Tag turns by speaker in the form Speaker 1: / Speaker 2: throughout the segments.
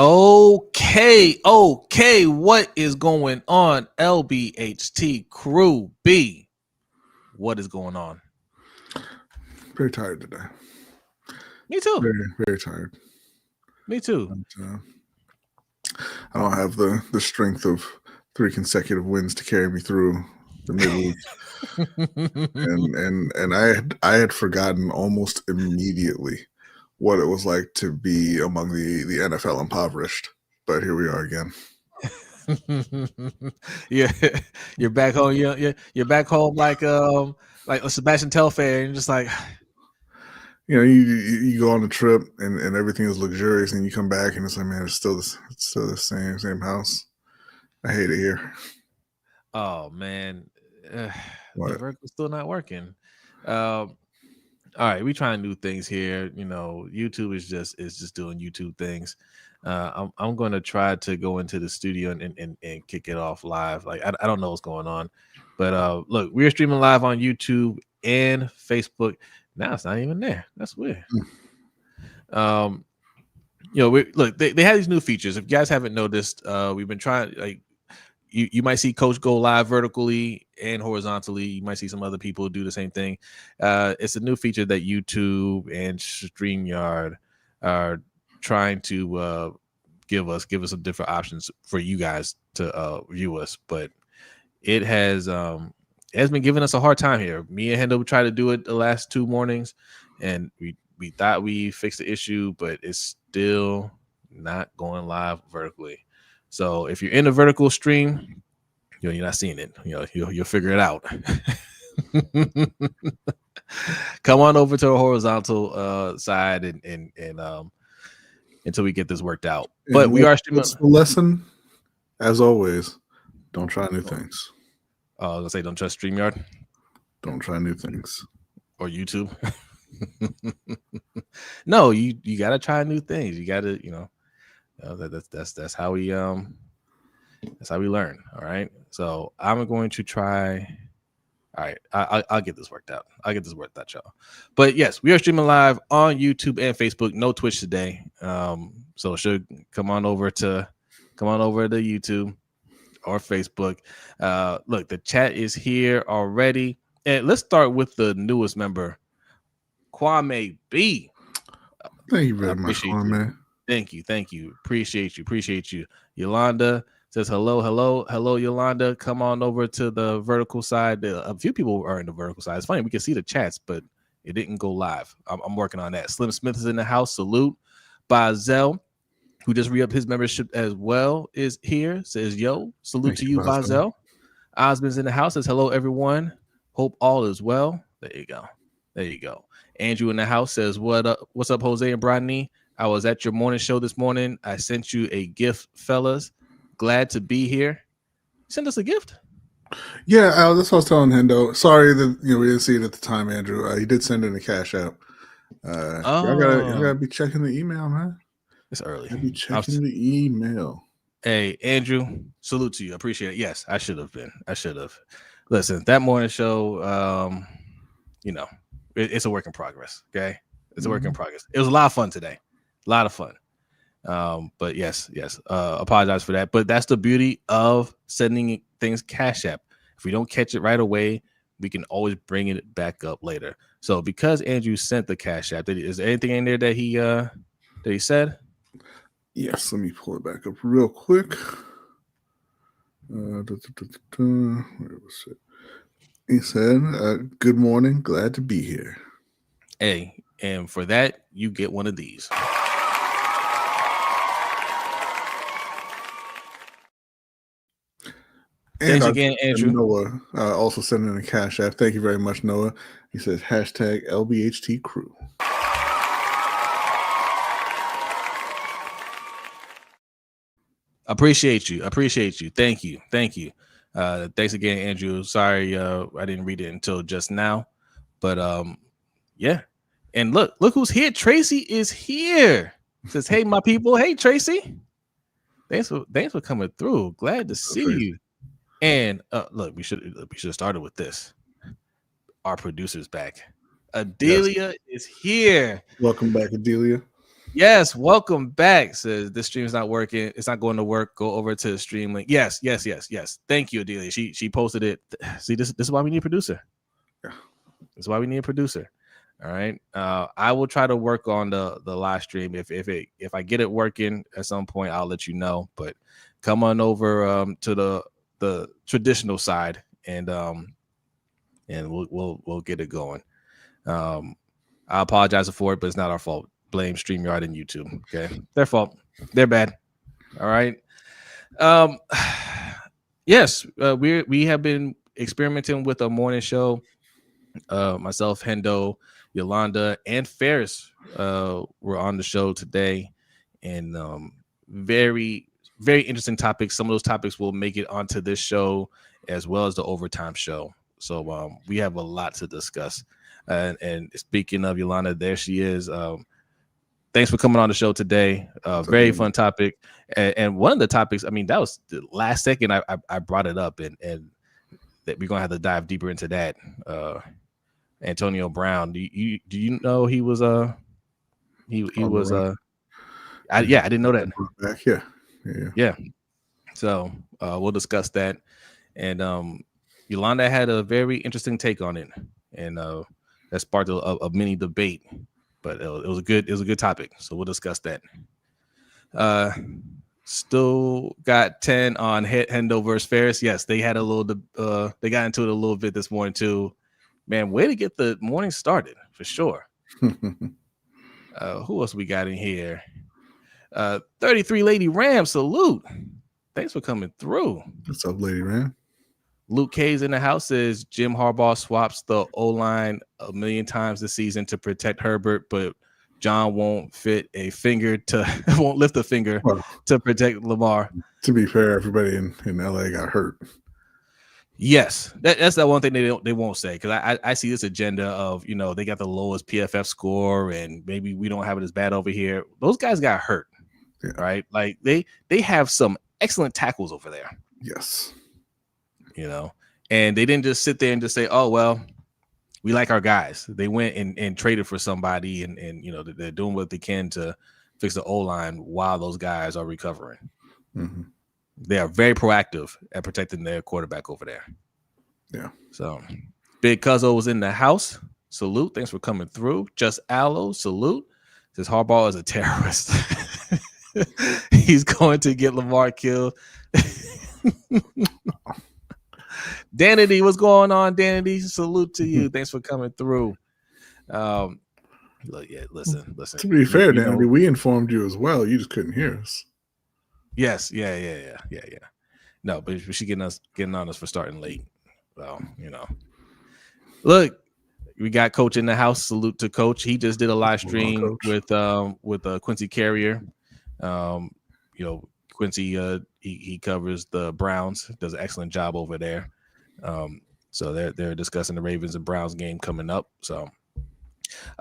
Speaker 1: Okay. What is going on, LBHT crew B? What is going on?
Speaker 2: Very tired today.
Speaker 1: Me too.
Speaker 2: Very, very tired.
Speaker 1: Me too.
Speaker 2: But, I don't have the strength of 3 consecutive wins to carry me through the midweek. and I had forgotten almost immediately what it was like to be among the NFL impoverished. But here we are again.
Speaker 1: Yeah, you're back home. You're back home like a Sebastian Telfair, and just like,
Speaker 2: you know, you go on a trip and everything is luxurious, and you come back and it's like, man, it's still the same house. I hate it here.
Speaker 1: Oh man, the
Speaker 2: What?
Speaker 1: vertical's still not working. All right, we trying new things here. You know, YouTube is just doing YouTube things. I'm going to try to go into the studio and kick it off live. Like I don't know what's going on, but look, we're streaming live on YouTube and Facebook. Now it's not even there. That's weird. You know, look, they have these new features. If you guys haven't noticed, we've been trying. Like you might see Coach go live vertically and horizontally. You might see some other people do the same thing. It's a new feature that YouTube and StreamYard are trying to give us some different options for you guys to view us, but it has been giving us a hard time here. Me and Hendo tried to do it the last 2 mornings, and we thought we fixed the issue, but it's still not going live vertically. So if you're in a vertical stream, you're not seeing it. You'll figure it out. Come on over to the horizontal side and until we get this worked out. But
Speaker 2: and
Speaker 1: we are streaming.
Speaker 2: The lesson, as always, don't try new things.
Speaker 1: I was gonna say, don't trust StreamYard.
Speaker 2: Don't try new things.
Speaker 1: Or YouTube. No, you gotta try new things. You gotta, that's how we learn. All right. So I'm going to try. All right, I'll get this worked out. Y'all. But yes, we are streaming live on YouTube and Facebook. No Twitch today. So should come on over to YouTube or Facebook. Look, the chat is here already, and let's start with the newest member, Kwame B.
Speaker 2: Thank you very much, Kwame.
Speaker 1: Thank you. Appreciate you. Yolanda says hello, Yolanda. Come on over to the vertical side. A few people are in the vertical side. It's funny, we can see the chats, but it didn't go live. I'm working on that. Slim Smith is in the house. Salute. Bazel, who just re-upped his membership as well, is here. Says, yo, salute to you, Bazel. Osmond's in the house. Says, hello, everyone. Hope all is well. There you go. Andrew in the house says, what's up, Jose and Brodny? I was at your morning show this morning. I sent you a gift, fellas. Glad to be here. You sent us a gift?
Speaker 2: Yeah, that's what I was telling Hendo. Sorry that we didn't see it at the time, Andrew. He did send in a cash app. Y'all gotta be checking the email, man.
Speaker 1: It's early.
Speaker 2: Be checking the email.
Speaker 1: Hey, Andrew, salute to you. I appreciate it. Yes, I should have been. Listen, that morning show, it's a work in progress. Okay, it's a work in progress. It was a lot of fun today. A lot of fun. But yes, apologize for that. But that's the beauty of sending things Cash App. If we don't catch it right away, we can always bring it back up later. So because Andrew sent the Cash App, is there anything in there that he said?
Speaker 2: Yes, let me pull it back up real quick. Where was it? He said, good morning, glad to be here.
Speaker 1: Hey, and for that, you get one of these. Thanks again, Andrew.
Speaker 2: Noah also sent in a cash app. Thank you very much, Noah. He says, hashtag LBHT crew.
Speaker 1: Appreciate you. Thank you. Thanks again, Andrew. Sorry, I didn't read it until just now. But yeah. And look who's here. Tracy is here. Says, hey, my people. Hey, Tracy. Thanks for coming through. Glad to see you. And look, we should have started with this. Our producer's back. Adelia is here.
Speaker 2: Welcome back, Adelia.
Speaker 1: Yes, welcome back. Says this stream is not working. It's not going to work. Go over to the stream link. Yes. Thank you, Adelia. She posted it. See, this is why we need a producer.
Speaker 2: Yeah.
Speaker 1: This is why we need a producer. All right. I will try to work on the live stream. If I get it working at some point, I'll let you know. But come on over to the traditional side and we'll get it going. I apologize for it, but it's not our fault. Blame StreamYard and YouTube. Okay, their fault. They're bad. All right. Yes, we have been experimenting with a morning show. Myself, Hendo, Yolanda, and Ferris were on the show today, and very, very interesting topics. Some of those topics will make it onto this show as well as the overtime show. So we have a lot to discuss. And speaking of Yolanda, there she is. Thanks for coming on the show today. Very fun topic. And one of the topics, I mean, that was the last second I brought it up, and that we're gonna have to dive deeper into that. Antonio Brown. Do you know he was I didn't know that. Yeah. So we'll discuss that. And Yolanda had a very interesting take on it, and that sparked a mini debate. But it was a good topic, so we'll discuss that. Still got 10 on Hendo versus Ferris. Yes, they had they got into it a little bit this morning too. Man, way to get the morning started for sure. Who else we got in here? 33 Lady Ram, salute. Thanks for coming through.
Speaker 2: What's up, Lady Ram?
Speaker 1: Luke K's in the house says Jim Harbaugh swaps the O-line a million times this season to protect Herbert, but John won't lift a finger to protect Lamar.
Speaker 2: To be fair, everybody in LA got hurt.
Speaker 1: Yes, that's the one thing they won't say, because I see this agenda of, they got the lowest PFF score and maybe we don't have it as bad over here. Those guys got hurt, right? Like they have some excellent tackles over there.
Speaker 2: Yes.
Speaker 1: And they didn't just sit there and just say, oh, well, we like our guys. They went and traded for somebody and they're doing what they can to fix the O-line while those guys are recovering. Mm-hmm. They are very proactive at protecting their quarterback over there.
Speaker 2: Yeah.
Speaker 1: So Big Cuzzo was in the house. Salute. Thanks for coming through. Just Aloe. Salute. Says Harbaugh is a terrorist. He's going to get Lamar killed. Danity, what's going on, Danity? Salute to you. Thanks for coming through. Listen.
Speaker 2: To be fair, Danity, we informed you as well. You just couldn't hear us.
Speaker 1: Yes, yeah. No, but she getting on us for starting late. Well, Look, we got Coach in the house. Salute to Coach. He just did a live stream with Quincy Carrier. Quincy he covers the Browns, does an excellent job over there. So they're discussing the Ravens and Browns game coming up. So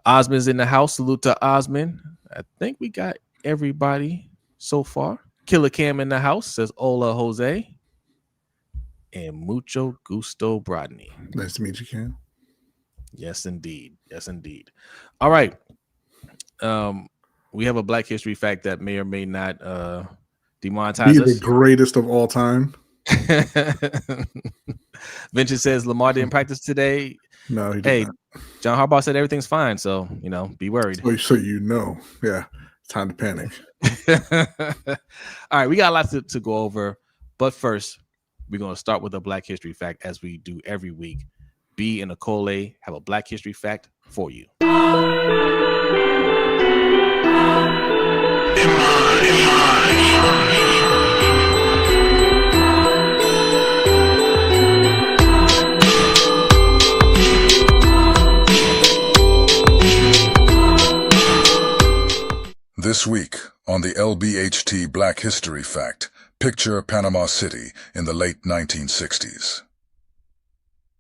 Speaker 1: Osmond's in the house. Salute to Osmond. I think we got everybody so far. Killer Cam in the house, says Ola Jose. And mucho gusto, Brodny.
Speaker 2: Nice to meet you, Cam.
Speaker 1: Yes, indeed. All right. We have a Black History fact that may or may not demonetize us.
Speaker 2: The greatest of all time.
Speaker 1: Vincent says Lamar didn't practice today.
Speaker 2: No, he did not.
Speaker 1: John Harbaugh said everything's fine, so be worried.
Speaker 2: So yeah, it's time to panic.
Speaker 1: All right, we got a lot to go over, but first we're going to start with a Black History fact, as we do every week. B and Akole have a Black History fact for you.
Speaker 3: This week on the LBHT Black History Fact, picture Panama City in the late 1960s.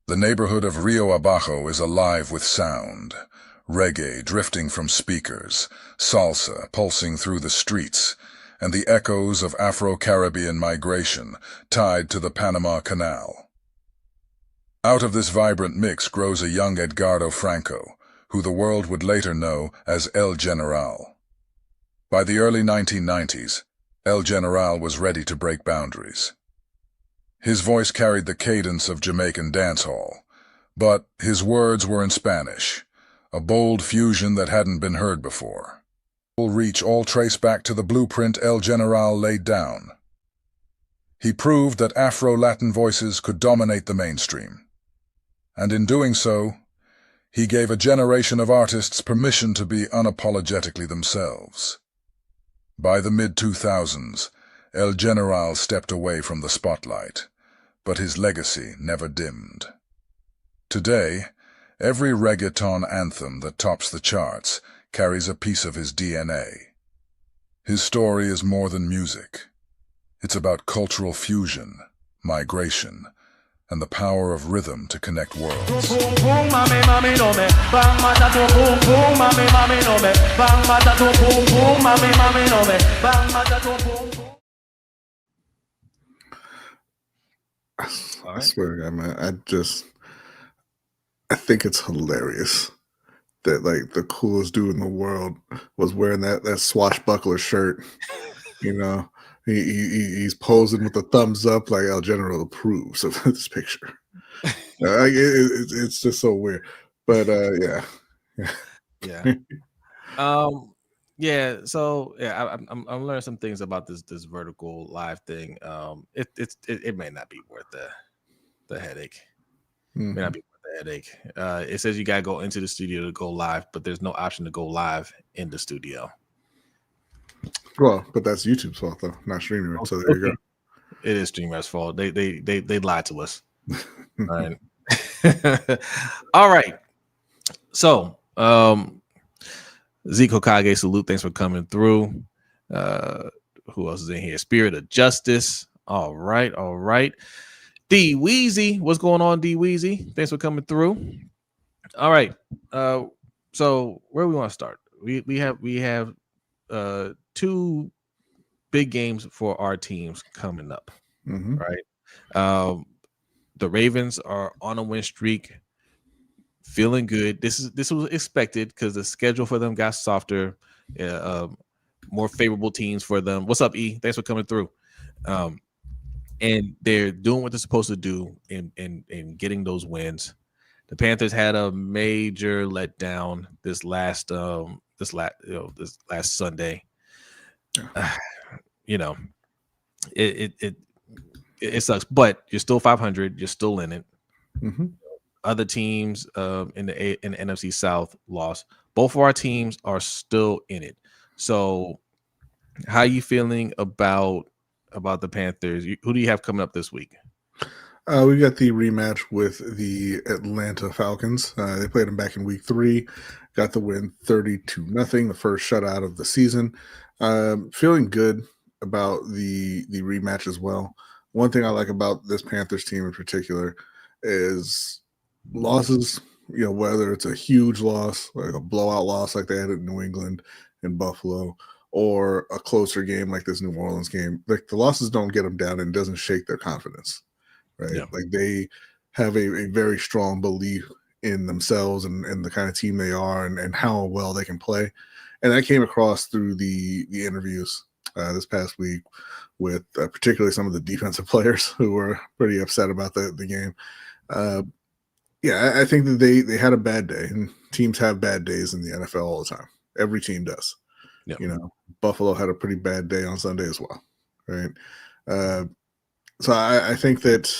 Speaker 3: The neighborhood of Rio Abajo is alive with sound. Reggae drifting from speakers, salsa pulsing through the streets, and the echoes of Afro-Caribbean migration tied to the Panama Canal. Out of this vibrant mix grows a young Edgardo Franco, who the world would later know as El General. By the early 1990s, El General was ready to break boundaries. His voice carried the cadence of Jamaican dancehall, but his words were in Spanish, a bold fusion that hadn't been heard before. Reach all trace back to the blueprint El General laid down. He proved that Afro-Latin voices could dominate the mainstream. And in doing so, he gave a generation of artists permission to be unapologetically themselves. By the mid-2000s, El General stepped away from the spotlight, but his legacy never dimmed. Today, every reggaeton anthem that tops the charts carries a piece of his DNA. His story is more than music. It's about cultural fusion, migration, and the power of rhythm to connect worlds.
Speaker 2: I swear to God, man, I think it's hilarious that like the coolest dude in the world was wearing that swashbuckler shirt. You know, he's posing with the thumbs up like El General approves of this picture. It's just so weird, but yeah.
Speaker 1: Yeah. So yeah, I'm learning some things about this vertical live thing. It may not be worth the headache.
Speaker 2: Mm-hmm.
Speaker 1: May not be worth the headache. It says you gotta go into the studio to go live, but there's no option to go live in the studio.
Speaker 2: Well, but that's YouTube's fault though, not streaming. So there you go.
Speaker 1: It is StreamYard's fault. They lied to us. All right. All right. So Zeke Hokage, salute. Thanks for coming through. Who else is in here? Spirit of Justice. All right. D Weezy. What's going on, D Weezy? Thanks for coming through. All right. So where we want to start? We have two big games for our teams coming up.
Speaker 2: Mm-hmm.
Speaker 1: Right. The Ravens are on a win streak, feeling good. This was expected because the schedule for them got softer, more favorable teams for them. What's up, E? Thanks for coming through. And they're doing what they're supposed to do in getting those wins. The Panthers had a major letdown this last Sunday. It sucks, but you're still 500. You're still in it.
Speaker 2: Mm-hmm.
Speaker 1: Other teams in the NFC South lost. Both of our teams are still in it. So, how are you feeling about the Panthers? Who do you have coming up this week?
Speaker 2: We got the rematch with the Atlanta Falcons. They played them back in week 3. Got the win 30-0, the first shutout of the season. Feeling good about the rematch as well. One thing I like about this Panthers team in particular is losses, whether it's a huge loss, like a blowout loss like they had at New England and Buffalo, or a closer game like this New Orleans game. Like the losses don't get them down and doesn't shake their confidence, right?
Speaker 1: Yeah.
Speaker 2: Like they have a very strong belief in themselves and the kind of team they are and how well they can play. And that came across through the interviews this past week with particularly some of the defensive players who were pretty upset about the game. I think that they had a bad day, and teams have bad days in the NFL all the time. Every team does.
Speaker 1: Yeah.
Speaker 2: Buffalo had a pretty bad day on Sunday as well, right? So I think that,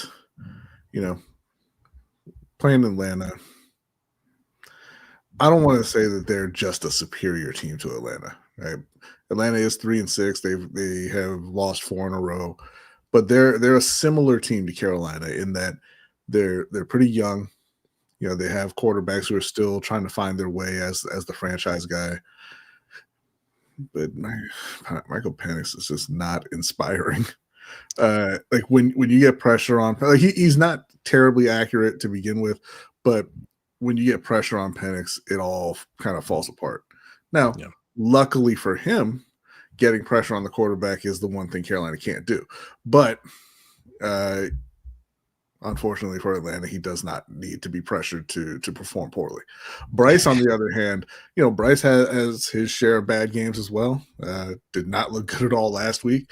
Speaker 2: playing Atlanta, I don't want to say that they're just a superior team to Atlanta, right? Atlanta is 3-6. They have lost 4 in a row, but they're a similar team to Carolina in that they're pretty young. They have quarterbacks who are still trying to find their way as the franchise guy. But Michael Penix is just not inspiring. Like when you get pressure on, like he's not terribly accurate to begin with, but when you get pressure on Penix, it all kind of falls apart. Now, luckily for him, getting pressure on the quarterback is the one thing Carolina can't do. But Unfortunately for Atlanta, he does not need to be pressured to perform poorly. Bryce, on the other hand, Bryce has his share of bad games as well. Did not look good at all last week,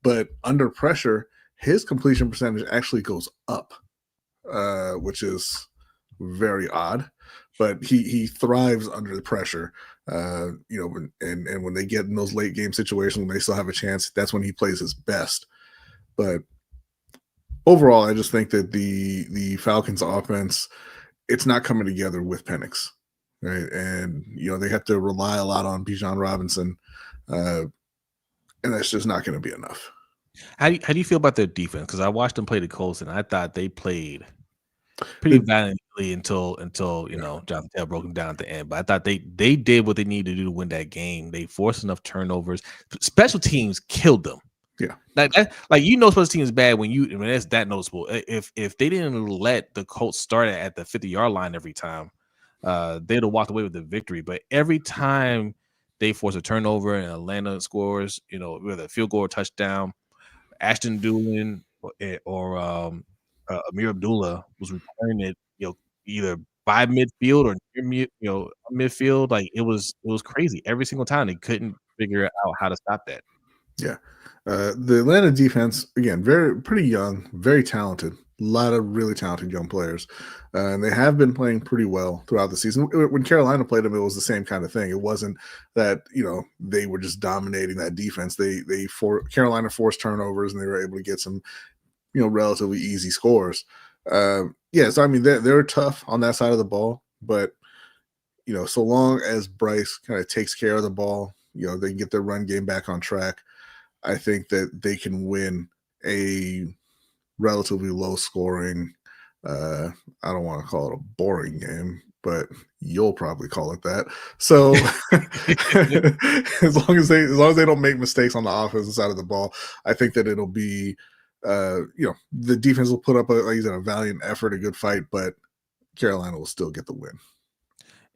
Speaker 2: but under pressure, his completion percentage actually goes up, which is very odd. But he thrives under the pressure. And when they get in those late game situations when they still have a chance, that's when he plays his best. But overall, I just think that the Falcons offense, it's not coming together with Penix, right? And they have to rely a lot on Bijan Robinson, and that's just not going to be enough.
Speaker 1: How do you feel about their defense? Because I watched them play the Colts, and I thought they played pretty valiantly until Jonathan Taylor broke them down at the end. But I thought they did what they needed to do to win that game. They forced enough turnovers. Special teams killed them.
Speaker 2: Yeah,
Speaker 1: special teams is bad when that's that noticeable. If they didn't let the Colts start at the 50-yard line every time, they'd have walked away with the victory. But every time they force a turnover and Atlanta scores, whether a field goal or touchdown, Ashton Doolin or Amir Abdullah was returning it, either by midfield or near midfield. Like it was crazy every single time. They couldn't figure out how to stop that.
Speaker 2: Yeah. The Atlanta defense, again, pretty young, very talented. A lot of really talented young players. And they have been playing pretty well throughout the season. When Carolina played them, it was the same kind of thing. It wasn't that, they were just dominating that defense. Carolina forced turnovers and they were able to get some, relatively easy scores. So, I mean, they're tough on that side of the ball. But, so long as Bryce kind of takes care of the ball, they can get their run game back on track. I think that they can win a relatively low scoring, I don't want to call it a boring game, but you'll probably call it that. So as long as they don't make mistakes on the offensive side of the ball, I think that it'll be, the defense will put up a valiant effort, a good fight, but Carolina will still get the win.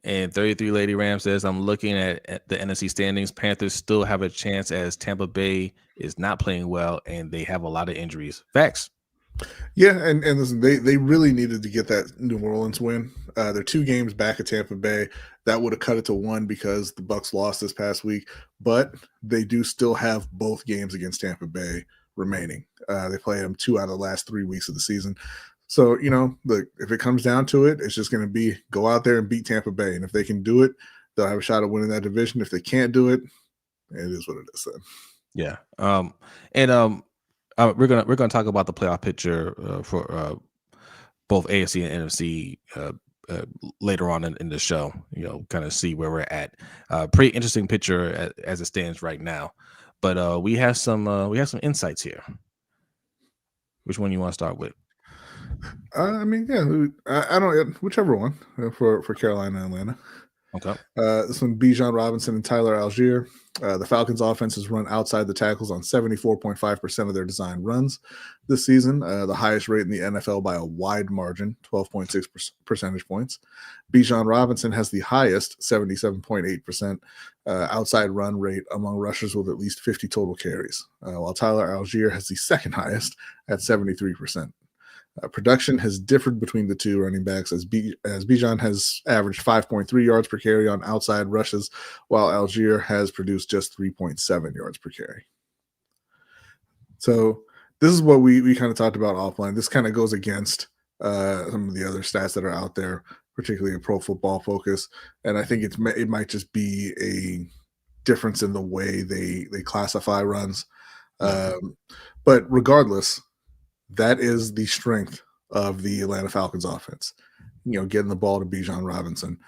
Speaker 1: And 33 Lady Ram says, I'm looking at the NFC standings. Panthers still have a chance as Tampa Bay is not playing well and they have a lot of injuries. Facts.
Speaker 2: Yeah, and listen, they really needed to get that New Orleans win. They're 2 games back at Tampa Bay. That would have cut it to 1 because the Bucs lost this past week. But they do still have both games against Tampa Bay remaining. They played them 2 out of the last 3 weeks of the season. So, look, if it comes down to it, it's just going to be go out there and beat Tampa Bay. And if they can do it, they'll have a shot at winning that division. If they can't do it, it is what it is then.
Speaker 1: Yeah. We're gonna talk about the playoff picture for both AFC and NFC later on in the show. Kind of see where we're at. Pretty interesting picture as it stands right now. But we have some insights here. Which one you want to start with?
Speaker 2: I don't. Whichever one for Carolina and Atlanta.
Speaker 1: Okay.
Speaker 2: This one, Bijan Robinson and Tyler Algier. The Falcons' offense has run outside the tackles on 74.5% of their designed runs this season, the highest rate in the NFL by a wide margin, 12.6 percentage points. Bijan Robinson has the highest, 77.8% outside run rate among rushers with at least 50 total carries, while Tyler Algier has the second highest at 73%. Production has differed between the two running backs as Bijan has averaged 5.3 yards per carry on outside rushes, while Algier has produced just 3.7 yards per carry. So this is what we kind of talked about offline. This kind of goes against some of the other stats that are out there, particularly in Pro Football Focus. And I think it might just be a difference in the way they classify runs. But regardless, that is the strength of the Atlanta Falcons offense, getting the ball to Bijan Robinson.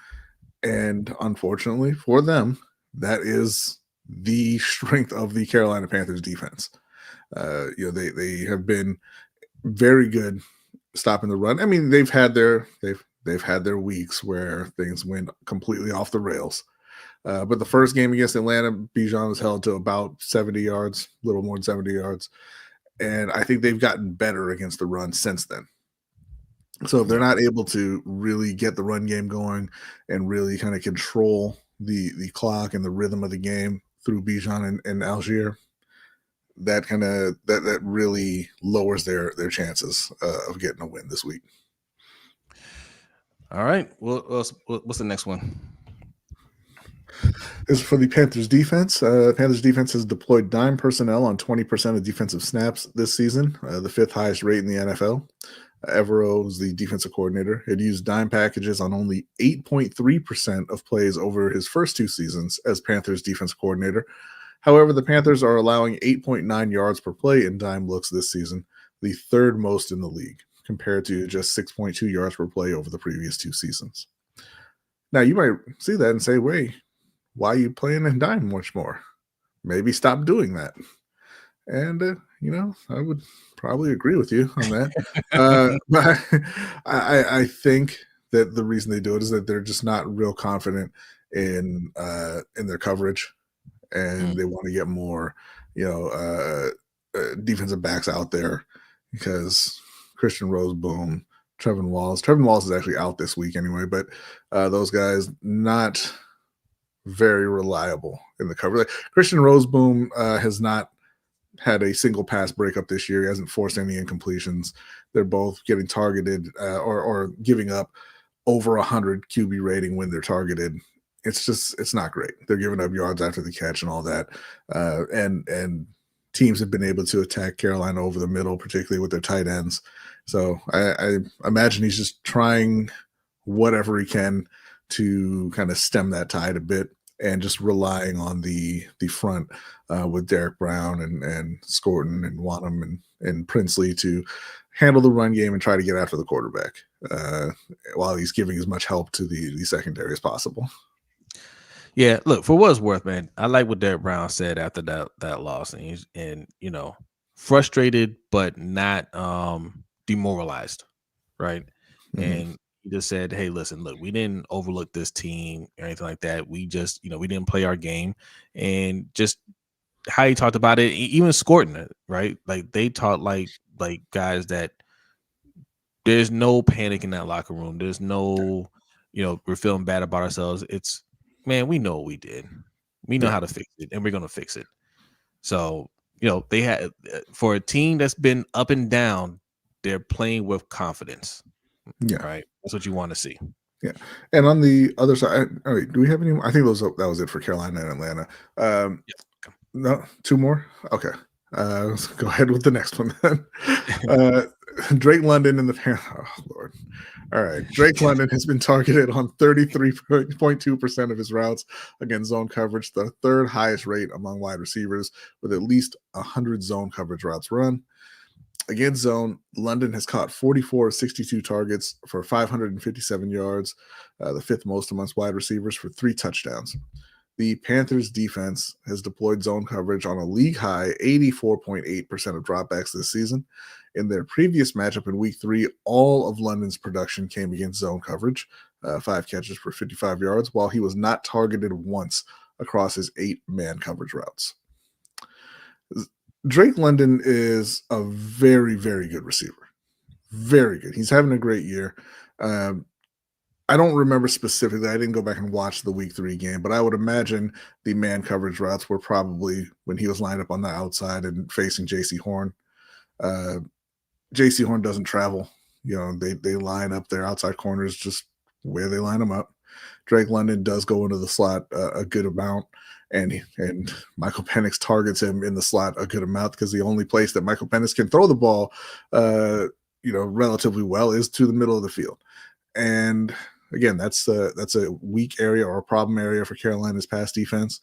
Speaker 2: And unfortunately for them, that is the strength of the Carolina Panthers defense. They have been very good stopping the run. I mean, they've had their weeks where things went completely off the rails. But the first game against Atlanta, Bijan was held to about 70 yards, a little more than 70 yards. And I think they've gotten better against the run since then. So if they're not able to really get the run game going and really kind of control the clock and the rhythm of the game through Bijan and Algier, that really lowers their chances of getting a win this week.
Speaker 1: All right. Well, what's the next one?
Speaker 2: This is for the Panthers defense. Panthers defense has deployed dime personnel on 20% of defensive snaps this season, the fifth highest rate in the NFL. Evero is the defensive coordinator. It used dime packages on only 8.3% of plays over his first 2 seasons as Panthers defensive coordinator. However, the Panthers are allowing 8.9 yards per play in dime looks this season, the third most in the league, compared to just 6.2 yards per play over the previous 2 seasons. Now, you might see that and say, wait, why are you playing in dime much more? Maybe stop doing that. And, I would probably agree with you on that. But I think that the reason they do it is that they're just not real confident in their coverage, and they want to get more, defensive backs out there because Christian Roseboom, Trevin Walls is actually out this week anyway, but those guys not very reliable in the cover. Like, Christian Roseboom has not had a single pass breakup this year. He hasn't forced any incompletions. They're both getting targeted or giving up over 100 QB rating when they're targeted. It's not great. They're giving up yards after the catch and all that. And teams have been able to attack Carolina over the middle, particularly with their tight ends. So I imagine he's just trying whatever he can to kind of stem that tide a bit, and just relying on the front with Derek Brown and Scorton and Wanham and Princely to handle the run game and try to get after the quarterback while he's giving as much help to the secondary as possible.
Speaker 1: Yeah, look, for what it's worth, man, I like what Derek Brown said after that loss, and frustrated but not demoralized, right?
Speaker 2: Mm-hmm.
Speaker 1: And he just said, hey, listen, look, we didn't overlook this team or anything like that. We just, we didn't play our game. And just how he talked about it, even Scorton it, right? Like, they taught like guys that there's no panic in that locker room. There's no, we're feeling bad about ourselves. It's, man, we know what we did. We know how to fix it, and we're going to fix it. So, they had, for a team that's been up and down, they're playing with confidence.
Speaker 2: Yeah.
Speaker 1: Right. That's what you want to see.
Speaker 2: Yeah. And on the other side, all right, do we have any more? I think that was it for Carolina and Atlanta. No, 2 more? Okay. Let's go ahead with the next one then. Drake London and the oh Lord. All right. Drake London has been targeted on 33.2% of his routes against zone coverage, the third highest rate among wide receivers, with at least 100 zone coverage routes run. Against zone, London has caught 44 of 62 targets for 557 yards, the fifth most amongst wide receivers, for 3 touchdowns. The Panthers defense has deployed zone coverage on a league-high 84.8% of dropbacks this season. In their previous matchup in Week 3, all of London's production came against zone coverage, 5 catches for 55 yards, while he was not targeted once across his 8-man coverage routes. Drake London is a very, very good receiver. Very good. He's having a great year. I don't remember specifically. I didn't go back and watch the Week 3 game, but I would imagine the man coverage routes were probably when he was lined up on the outside and facing J.C. Horn. J.C. Horn doesn't travel. They line up their outside corners just where they line them up. Drake London does go into the slot a good amount, and Michael Penix targets him in the slot a good amount, because the only place that Michael Penix can throw the ball, relatively well is to the middle of the field. And again, that's a weak area or a problem area for Carolina's pass defense.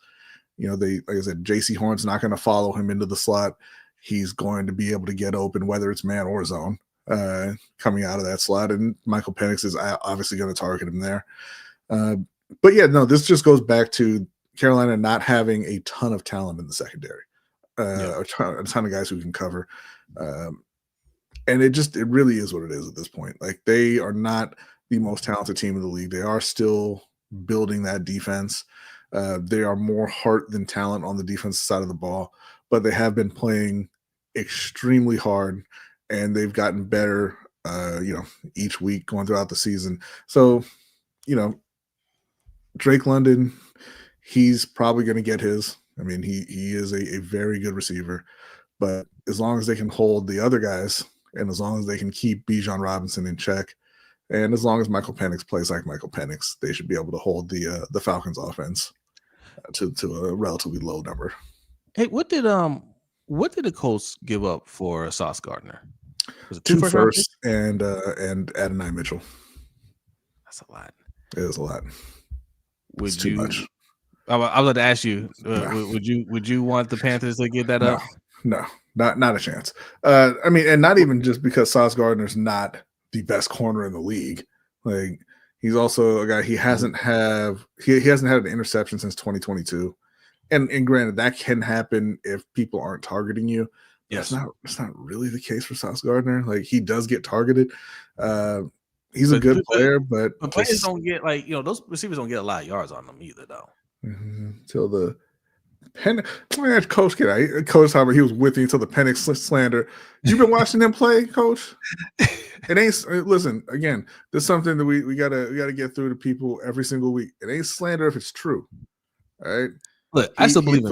Speaker 2: Like I said, J.C. Horn's not going to follow him into the slot. He's going to be able to get open, whether it's man or zone, coming out of that slot. And Michael Penix is obviously going to target him there. But yeah, no, this just goes back to Carolina not having a ton of talent in the secondary, a ton of guys who can cover. And it really is what it is at this point. Like, they are not the most talented team in the league. They are still building that defense. They are more heart than talent on the defensive side of the ball, but they have been playing extremely hard, and they've gotten better, each week going throughout the season. So, Drake London, he's probably going to get his. I mean, he is a very good receiver, But as long as they can hold the other guys, and as long as they can keep Bijan Robinson in check, and as long as Michael Penix plays like Michael Penix, they should be able to hold the Falcons offense to a relatively low number.
Speaker 1: Hey, what did the Colts give up for Sauce Gardner?
Speaker 2: Was it 2 firsts and Adonai Mitchell?
Speaker 1: That's a lot.
Speaker 2: It is a lot.
Speaker 1: It's
Speaker 2: too much.
Speaker 1: I was about to ask you, would you want the Panthers to give that up?
Speaker 2: No, not a chance. I mean, and not even just because Sauce Gardner's not the best corner in the league. Like, he's also a guy, he hasn't had an interception since 2022. And granted, that can happen if people aren't targeting you.
Speaker 1: Yes.
Speaker 2: It's not really the case for Sauce Gardner. Like, he does get targeted. He's a good player, but
Speaker 1: players don't get, like, those receivers don't get a lot of yards on them either, though.
Speaker 2: Till the Coach Howard, he was with me until the Penix slander. You've been watching them play, Coach? It ain't. Listen, again, there's something that we gotta get through to people every single week. It ain't slander if it's true. All right.
Speaker 1: Look, I still believe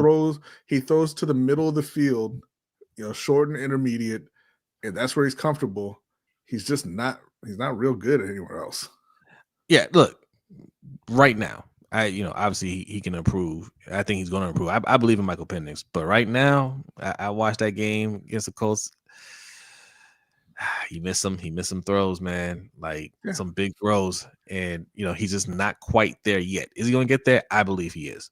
Speaker 2: he throws to the middle of the field, short and intermediate, and that's where he's comfortable. He's just not. He's not real good at anywhere else.
Speaker 1: Yeah. Look, right now, obviously he can improve. I think he's going to improve. I believe in Michael Penix, but right now, I watched that game against the Colts. He missed some throws, man. Like, some big throws, and he's just not quite there yet. Is he going to get there? I believe he is,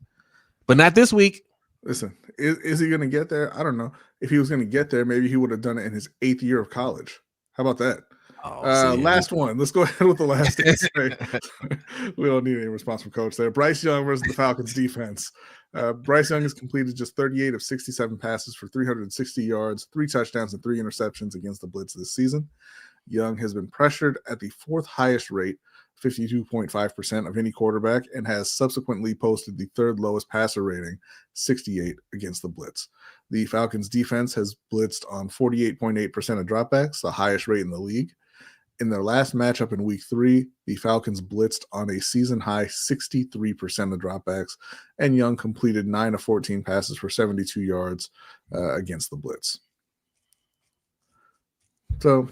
Speaker 1: but not this week.
Speaker 2: Listen, is he going to get there? I don't know. If he was going to get there, maybe he would have done it in his 8th year of college. How about that? Last one. Let's go ahead with the last answer. We don't need any response from Coach there. Bryce Young versus the Falcons defense. Bryce Young has completed just 38 of 67 passes for 360 yards, 3 touchdowns, and 3 interceptions against the blitz this season. Young has been pressured at the 4th highest rate, 52.5% of any quarterback, and has subsequently posted the 3rd lowest passer rating, 68 against the blitz. The Falcons defense has blitzed on 48.8% of dropbacks, the highest rate in the league. In their last matchup in week 3, the Falcons blitzed on a season-high 63% of dropbacks, and Young completed 9 of 14 passes for 72 yards against the blitz. So,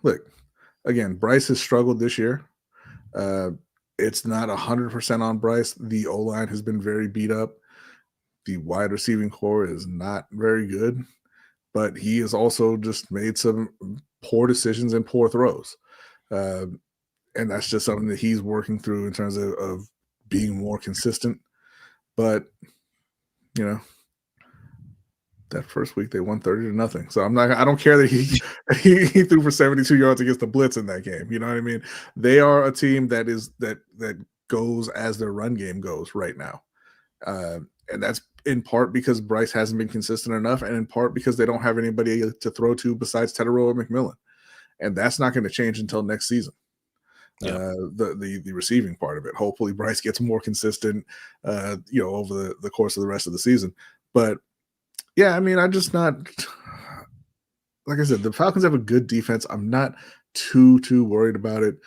Speaker 2: look, again, Bryce has struggled this year. It's not 100% on Bryce. The O-line has been very beat up. The wide receiving core is not very good, but he has also just made some poor decisions and poor throws. And that's just something that he's working through in terms of being more consistent. But, that first week they won 30-0. So I don't care that he threw for 72 yards against the blitz in that game. You know what I mean? They are a team that goes as their run game goes right now. And that's in part because Bryce hasn't been consistent enough, and in part because they don't have anybody to throw to besides Tetterow and McMillan. And that's not going to change until next season. The receiving part of it. Hopefully Bryce gets more consistent, over the course of the rest of the season. But yeah, I mean, I'm just not, like I said, the Falcons have a good defense. I'm not too worried about it.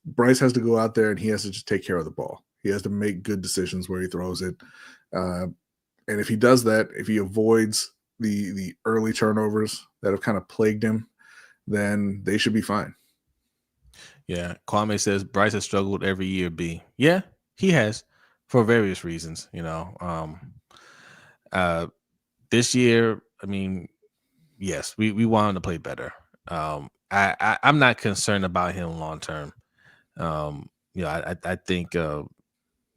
Speaker 2: Bryce has to go out there and he has to just take care of the ball. He has to make good decisions where he throws it. And if he does that, if he avoids the early turnovers that have kind of plagued him, then they should be fine.
Speaker 1: Yeah. Kwame says Bryce has struggled every year, B. Yeah, he has, for various reasons, this year, I mean, yes, we want him to play better. I'm not concerned about him long term. I think he'll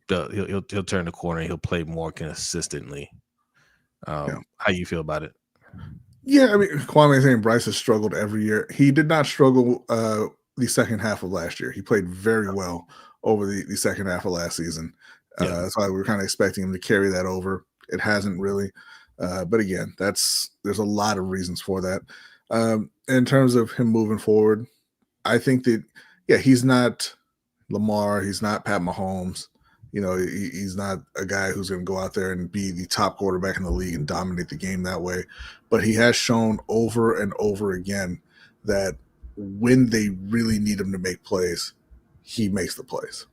Speaker 1: turn the corner and he'll play more consistently. How you feel about it?
Speaker 2: Yeah, I mean, Kwame is saying Bryce has struggled every year. He did not struggle the second half of last year. He played very well over the second half of last season. That's why we were kind of expecting him to carry that over. It hasn't really. But again, there's a lot of reasons for that. In terms of him moving forward, I think that, he's not Lamar. He's not Pat Mahomes. He's not a guy who's going to go out there and be the top quarterback in the league and dominate the game that way. But he has shown over and over again that when they really need him to make plays, he makes the plays.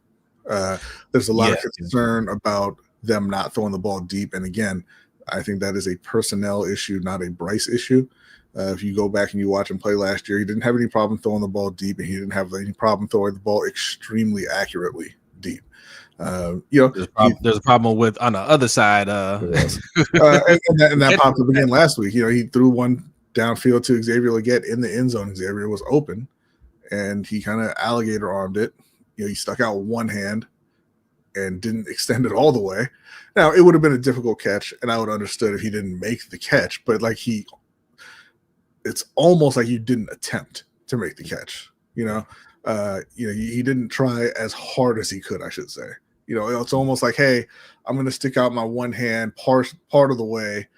Speaker 2: There's a lot of concern about them not throwing the ball deep. And again, I think that is a personnel issue, not a Bryce issue. If you go back and you watch him play last year, he didn't have any problem throwing the ball deep, and he didn't have any problem throwing the ball extremely accurately deep.
Speaker 1: There's a problem with on the other side.
Speaker 2: And that popped up again last week. He threw one downfield to Xavier Legette in the end zone. Xavier was open, and he kind of alligator armed it. He stuck out one hand and didn't extend it all the way. Now, it would have been a difficult catch, and I would have understood if he didn't make the catch, but it's almost like you didn't attempt to make the catch. He didn't try as hard as he could, I should say. It's almost like, hey, I'm going to stick out my one hand part of the way,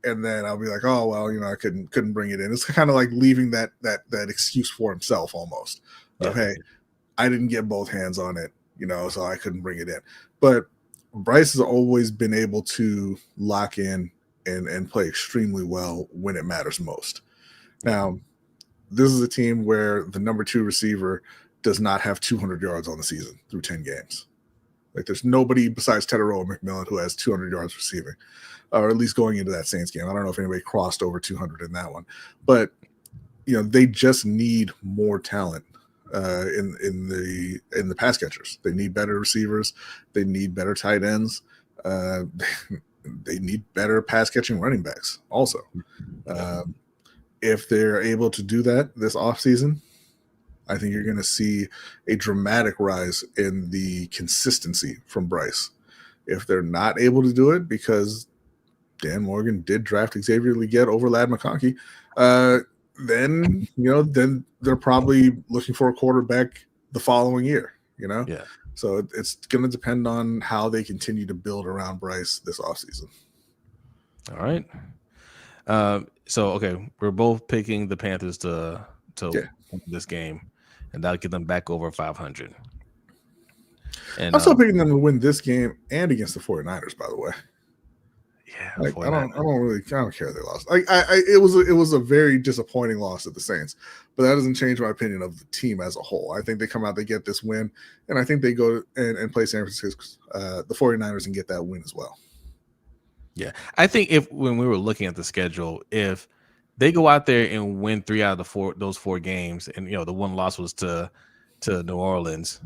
Speaker 2: and then I'll be like, oh, well, I couldn't bring it in. It's kind of like leaving that excuse for himself almost. Of, hey, I didn't get both hands on it, so I couldn't bring it in. But Bryce has always been able to lock in and play extremely well when it matters most. Now, this is a team where the number 2 receiver does not have 200 yards on the season through 10 games. Like, there's nobody besides Teteroa McMillan who has 200 yards receiving, or at least going into that Saints game. I don't know if anybody crossed over 200 in that one, but they just need more talent in the pass catchers. They need better receivers. They need better tight ends. They need better pass catching running backs also. If they're able to do that this offseason, I think you're going to see a dramatic rise in the consistency from Bryce. If they're not able to do it, because Dan Morgan did draft Xavier Legette over Ladd McConkey, then they're probably looking for a quarterback the following year.
Speaker 1: Yeah.
Speaker 2: So it's going to depend on how they continue to build around Bryce this offseason.
Speaker 1: All right. Okay, we're both picking the Panthers to win this game, and that'll get them back over 500. And
Speaker 2: I'm still picking them to win this game and against the 49ers, by the way.
Speaker 1: Yeah,
Speaker 2: I don't care they lost. It was a very disappointing loss at the Saints, but that doesn't change my opinion of the team as a whole. I think they come out, they get this win, and I think they go and play San Francisco, the 49ers, and get that win as well.
Speaker 1: Yeah, I think when we were looking at the schedule, if they go out there and win 3 out of those 4 games, and the one loss was to New Orleans,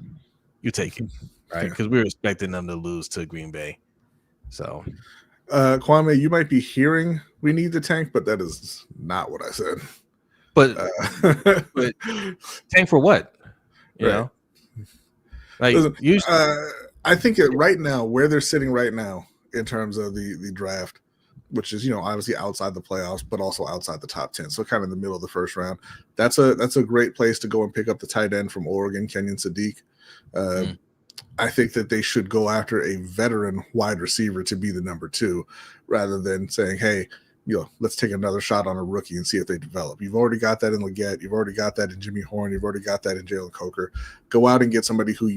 Speaker 1: you take it, right? Because we were expecting them to lose to Green Bay. So,
Speaker 2: Kwame, you might be hearing we need the tank, but that is not what I said.
Speaker 1: But tank for what? You know, like usually,
Speaker 2: I think right now, where they're sitting right now, in terms of the draft, which is obviously outside the playoffs, but also outside the top 10, so kind of in the middle of the first round. That's a great place to go and pick up the tight end from Oregon, Kenyon Sadiq. I think that they should go after a veteran wide receiver to be the number 2, rather than saying, hey, let's take another shot on a rookie and see if they develop. You've already got that in Legette. You've already got that in Jimmy Horn. You've already got that in Jalen Coker. Go out and get somebody who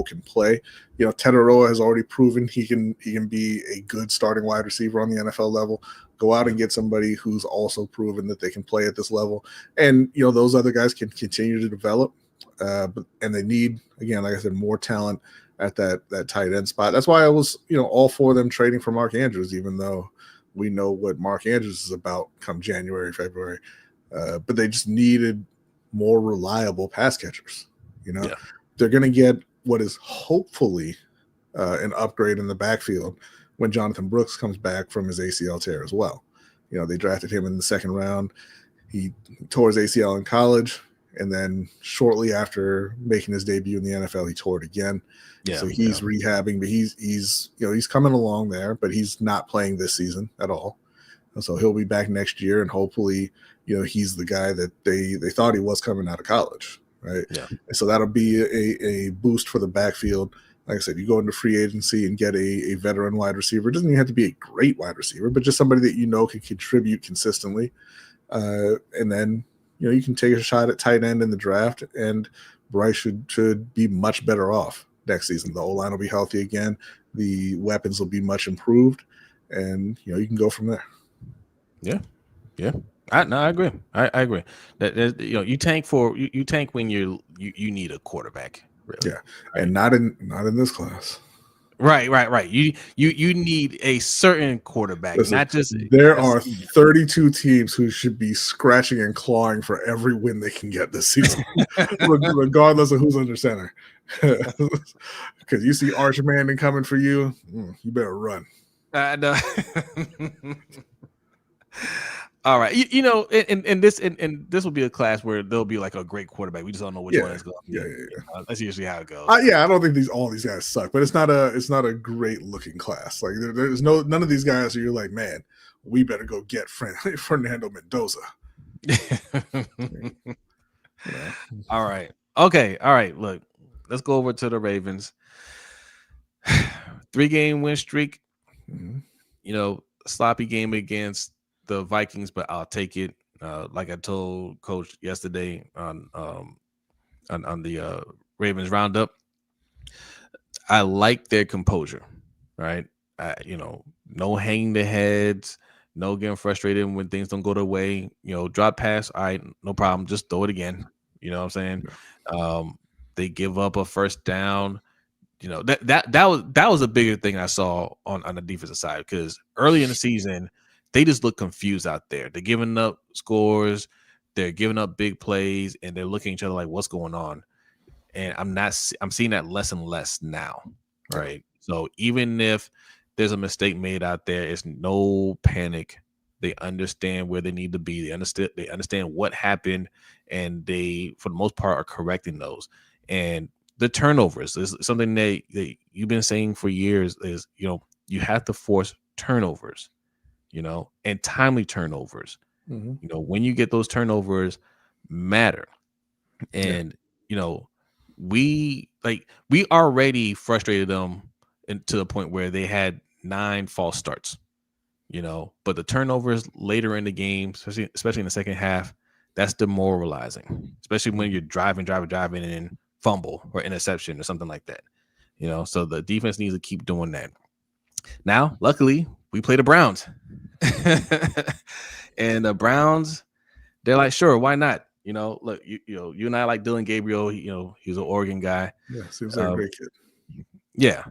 Speaker 2: can play. Teteroa has already proven he can be a good starting wide receiver on the NFL level. Go out and get somebody who's also proven that they can play at this level. And, those other guys can continue to develop. And they need, again, like I said, more talent at that tight end spot. That's why I was, all for them trading for Mark Andrews, even though we know what Mark Andrews is about come January, February. But they just needed more reliable pass catchers. They're going to get what is hopefully an upgrade in the backfield when Jonathan Brooks comes back from his ACL tear as well. They drafted him in the 2nd round. He tore his ACL in college, and then shortly after making his debut in the NFL, he tore it again. Yeah, so he's rehabbing, but he's coming along there, but he's not playing this season at all. So he'll be back next year, and hopefully, he's the guy that they thought he was coming out of college, right? Yeah. And so that'll be a boost for the backfield. Like I said, you go into free agency and get a veteran wide receiver. It doesn't even have to be a great wide receiver, but just somebody that can contribute consistently. And then you can take a shot at tight end in the draft, and Bryce should be much better off next season. The O-line will be healthy again. The weapons will be much improved, and you can go from there.
Speaker 1: Yeah. I agree. I agree. That you tank when you need a quarterback. Really.
Speaker 2: Yeah, and not in this class.
Speaker 1: Right. You need a certain quarterback,
Speaker 2: Listen,
Speaker 1: not just
Speaker 2: there are 32 teams who should be scratching and clawing for every win they can get this season, regardless of who's under center. Because you see Arch Manning coming for you, you better run.
Speaker 1: No. All right, and this will be a class where there'll be like a great quarterback. We just don't know which one is going to be.
Speaker 2: Yeah.
Speaker 1: That's usually how it goes.
Speaker 2: I don't think all these guys suck, but it's not a great looking class. Like there's none of these guys where you're like, man, we better go get Fernando Mendoza.
Speaker 1: All right. Okay. All right. Look, let's go over to the Ravens. 3-game win streak.
Speaker 2: Mm-hmm.
Speaker 1: Sloppy game against the Vikings, but I'll take it. Like I told Coach yesterday on the Ravens roundup, I like their composure. Right. No hanging their heads, no getting frustrated when things don't go their way. Drop pass, all right, no problem. Just throw it again. You know what I'm saying? Yeah. They give up a first down. That was a bigger thing I saw on the defensive side, because early in the season they just look confused out there. They're giving up scores, they're giving up big plays, and they're looking at each other like, what's going on? And I'm seeing that less and less now. Right. So even if there's a mistake made out there, it's no panic. They understand where they need to be. They understand what happened, and they, for the most part, are correcting those. And the turnovers is something that you've been saying for years is, you have to force turnovers, and timely turnovers.
Speaker 2: Mm-hmm.
Speaker 1: When you get those turnovers matter. And, we already frustrated them to the point where they had 9 false starts, but the turnovers later in the game, especially in the second half, that's demoralizing, especially when you're driving and fumble or interception or something like that. So the defense needs to keep doing that. Now, luckily, we play the Browns. And the Browns, they're like, sure, why not? Look, you and I like Dylan Gabriel. He's an Oregon guy.
Speaker 2: Yeah, seems like a great kid.
Speaker 1: Yeah.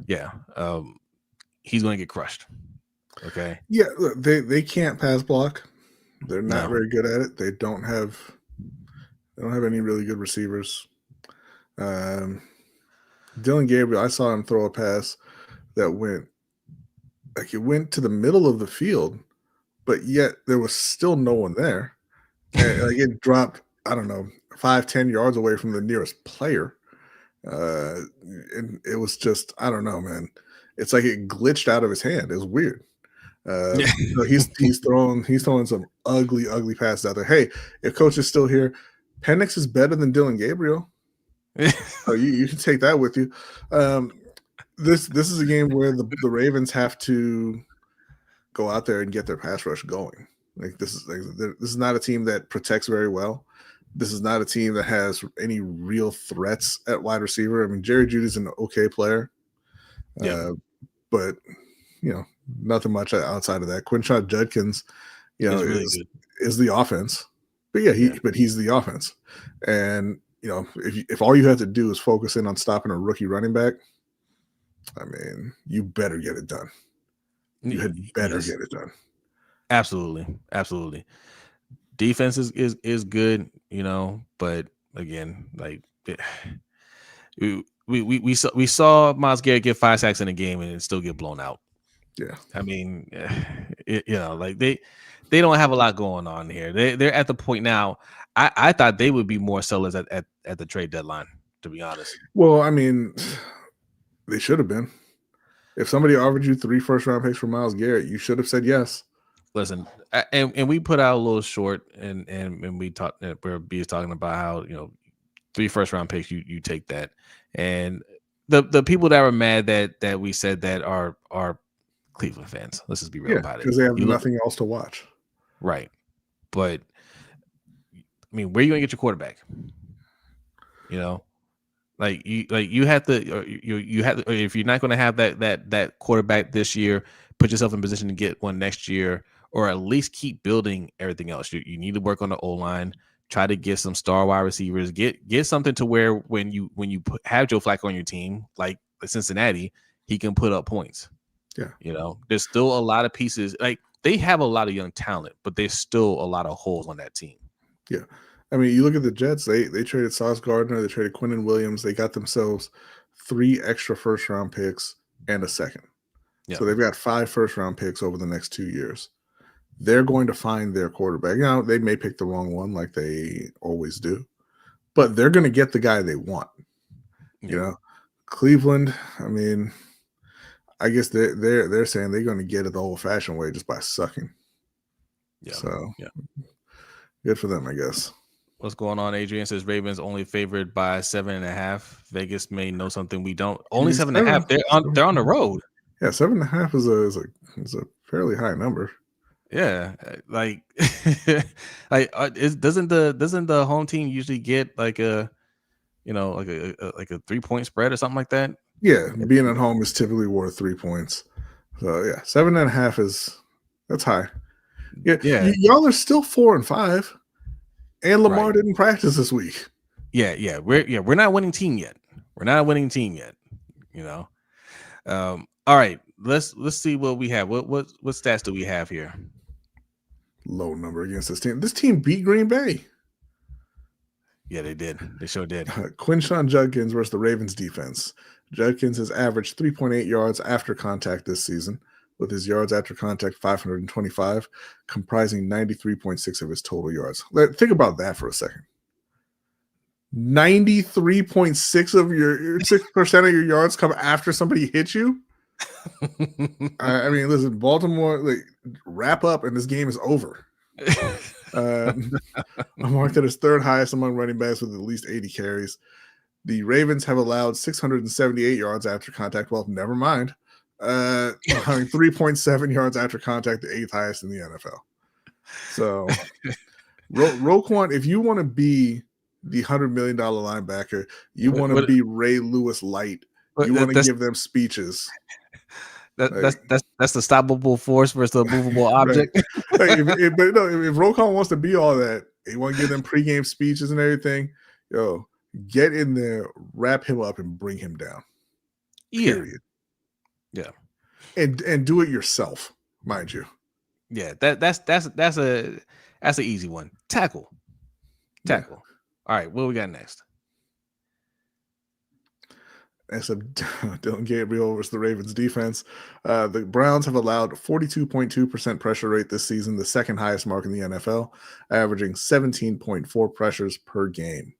Speaker 1: He's going to get crushed. Okay.
Speaker 2: Yeah, look, they can't pass block. They're not very good at it. They don't have any really good receivers. Dylan Gabriel, I saw him throw a pass that went to the middle of the field, but yet there was still no one there. And it dropped, I don't know, 5-10 yards away from the nearest player. And it was just, I don't know, man. It's like it glitched out of his hand. It was weird. So he's throwing some ugly passes out there. Hey, if coach is still here, Penix is better than Dylan Gabriel. So you can take that with you. This is a game where the Ravens have to go out there and get their pass rush going. This is not a team that protects very well. This is not a team that has any real threats at wide receiver. I mean, Jerry Jeudy's an okay player, but nothing much outside of that. Quinshon Judkins, is the offense, but he's the offense. And if all you have to do is focus in on stopping a rookie running back, I mean, you better get it done. You had better get it done.
Speaker 1: Absolutely. Defense is good, but again, like we saw Myles Garrett get 5 sacks in a game and still get blown out.
Speaker 2: Yeah,
Speaker 1: I mean, like they don't have a lot going on here. They're at the point now. I thought they would be more sellers at the trade deadline, to be honest.
Speaker 2: Well, I mean, they should have been. If somebody offered you 3 first-round picks for Myles Garrett, you should have said yes.
Speaker 1: Listen, and we put out a little short, and we talked. Where B is talking about how 3 first-round picks, you take that, and the people that were mad that we said that are Cleveland fans. Let's just be real about it,
Speaker 2: because they have nothing else to watch.
Speaker 1: Right, but I mean, where are you going to get your quarterback? You have to, you have to, if you're not going to have that quarterback this year, put yourself in position to get one next year, or at least keep building everything else. You need to work on the O-line, try to get some star wide receivers, get something to where when you have Joe Flacco on your team, like Cincinnati, he can put up points.
Speaker 2: Yeah.
Speaker 1: There's still a lot of pieces. Like, they have a lot of young talent, but there's still a lot of holes on that team.
Speaker 2: Yeah. I mean, you look at the Jets, they traded Sauce Gardner, they traded Quinnen Williams, they got themselves 3 extra first-round picks and a second.
Speaker 1: Yeah.
Speaker 2: So they've got 5 first-round picks over the next 2 years. They're going to find their quarterback. They may pick the wrong one like they always do, but they're going to get the guy they want. Cleveland, I mean, I guess they're saying they're going to get it the old-fashioned way just by sucking.
Speaker 1: Yeah.
Speaker 2: So good for them, I guess.
Speaker 1: What's going on? Adrian says Ravens only favored by 7.5. Vegas may know something we don't. Only 7.5. They're on the road.
Speaker 2: Yeah, 7.5 is a fairly high number.
Speaker 1: Yeah, like doesn't the home team usually get like a 3-point spread or something like that?
Speaker 2: Yeah, being at home is typically worth 3 points. So yeah, 7.5 that's high. Yeah. Y'all are still 4-5, and Lamar didn't practice this week.
Speaker 1: Yeah, we're not a winning team yet. All right, let's see what we have. What stats do we have here?
Speaker 2: Low number against this team. This team beat Green Bay.
Speaker 1: Yeah, they did. They sure did.
Speaker 2: Quinshon Judkins versus the Ravens defense. Judkins has averaged 3.8 yards after contact this season, with his yards after contact 525, comprising 93.6 of his total yards. Think about that for a second. 93.6 of your 6% of your yards come after somebody hits you. I mean, listen, Baltimore, wrap up and this game is over. Marked at his 3rd highest among running backs with at least 80 carries. The Ravens have allowed 678 yards after contact. Well, never mind. Having 3.7 yards after contact, the 8th highest in the NFL. So, Roquan, if you want to be the $100 million linebacker, you want to be Ray Lewis light. You want to give them speeches.
Speaker 1: That's the stoppable force versus the movable object.
Speaker 2: Right. If Roquan wants to be all that, he want to give them pregame speeches and everything, get in there, wrap him up, and bring him down. Period.
Speaker 1: Yeah.
Speaker 2: And do it yourself, mind you.
Speaker 1: Yeah, that's an easy one. Tackle.
Speaker 2: Yeah.
Speaker 1: All right, what we got next?
Speaker 2: That's Dylan Gabriel versus the Ravens defense. The Browns have allowed 42.2% pressure rate this season, the 2nd highest mark in the NFL, averaging 17.4 pressures per game.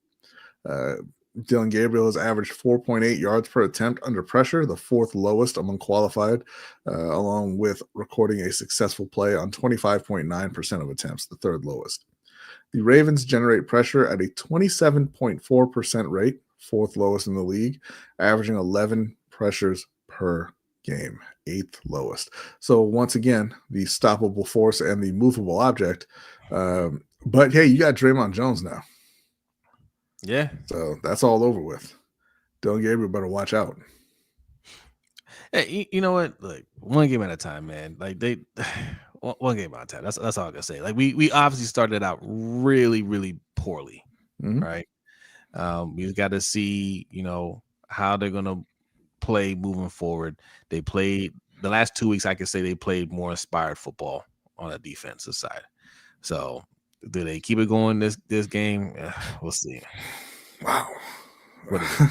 Speaker 2: Dylan Gabriel has averaged 4.8 yards per attempt under pressure, the 4th lowest among qualified, along with recording a successful play on 25.9% of attempts, the 3rd lowest. The Ravens generate pressure at a 27.4% rate, 4th lowest in the league, averaging 11 pressures per game, 8th lowest. So once again, the stoppable force and the movable object. But hey, you got Draymond Jones now.
Speaker 1: Yeah.
Speaker 2: So that's all over with. Dylan Gabriel better watch out.
Speaker 1: Hey, you know what? Look, one game at a time, man. Like one game at a time. That's all I can say. Like we obviously started out really, really poorly, right? We've got to see, how they're gonna play moving forward. They played the last 2 weeks. I could say they played more inspired football on the defensive side. So, do they keep it going this game? We'll see.
Speaker 2: Wow.
Speaker 1: What is it?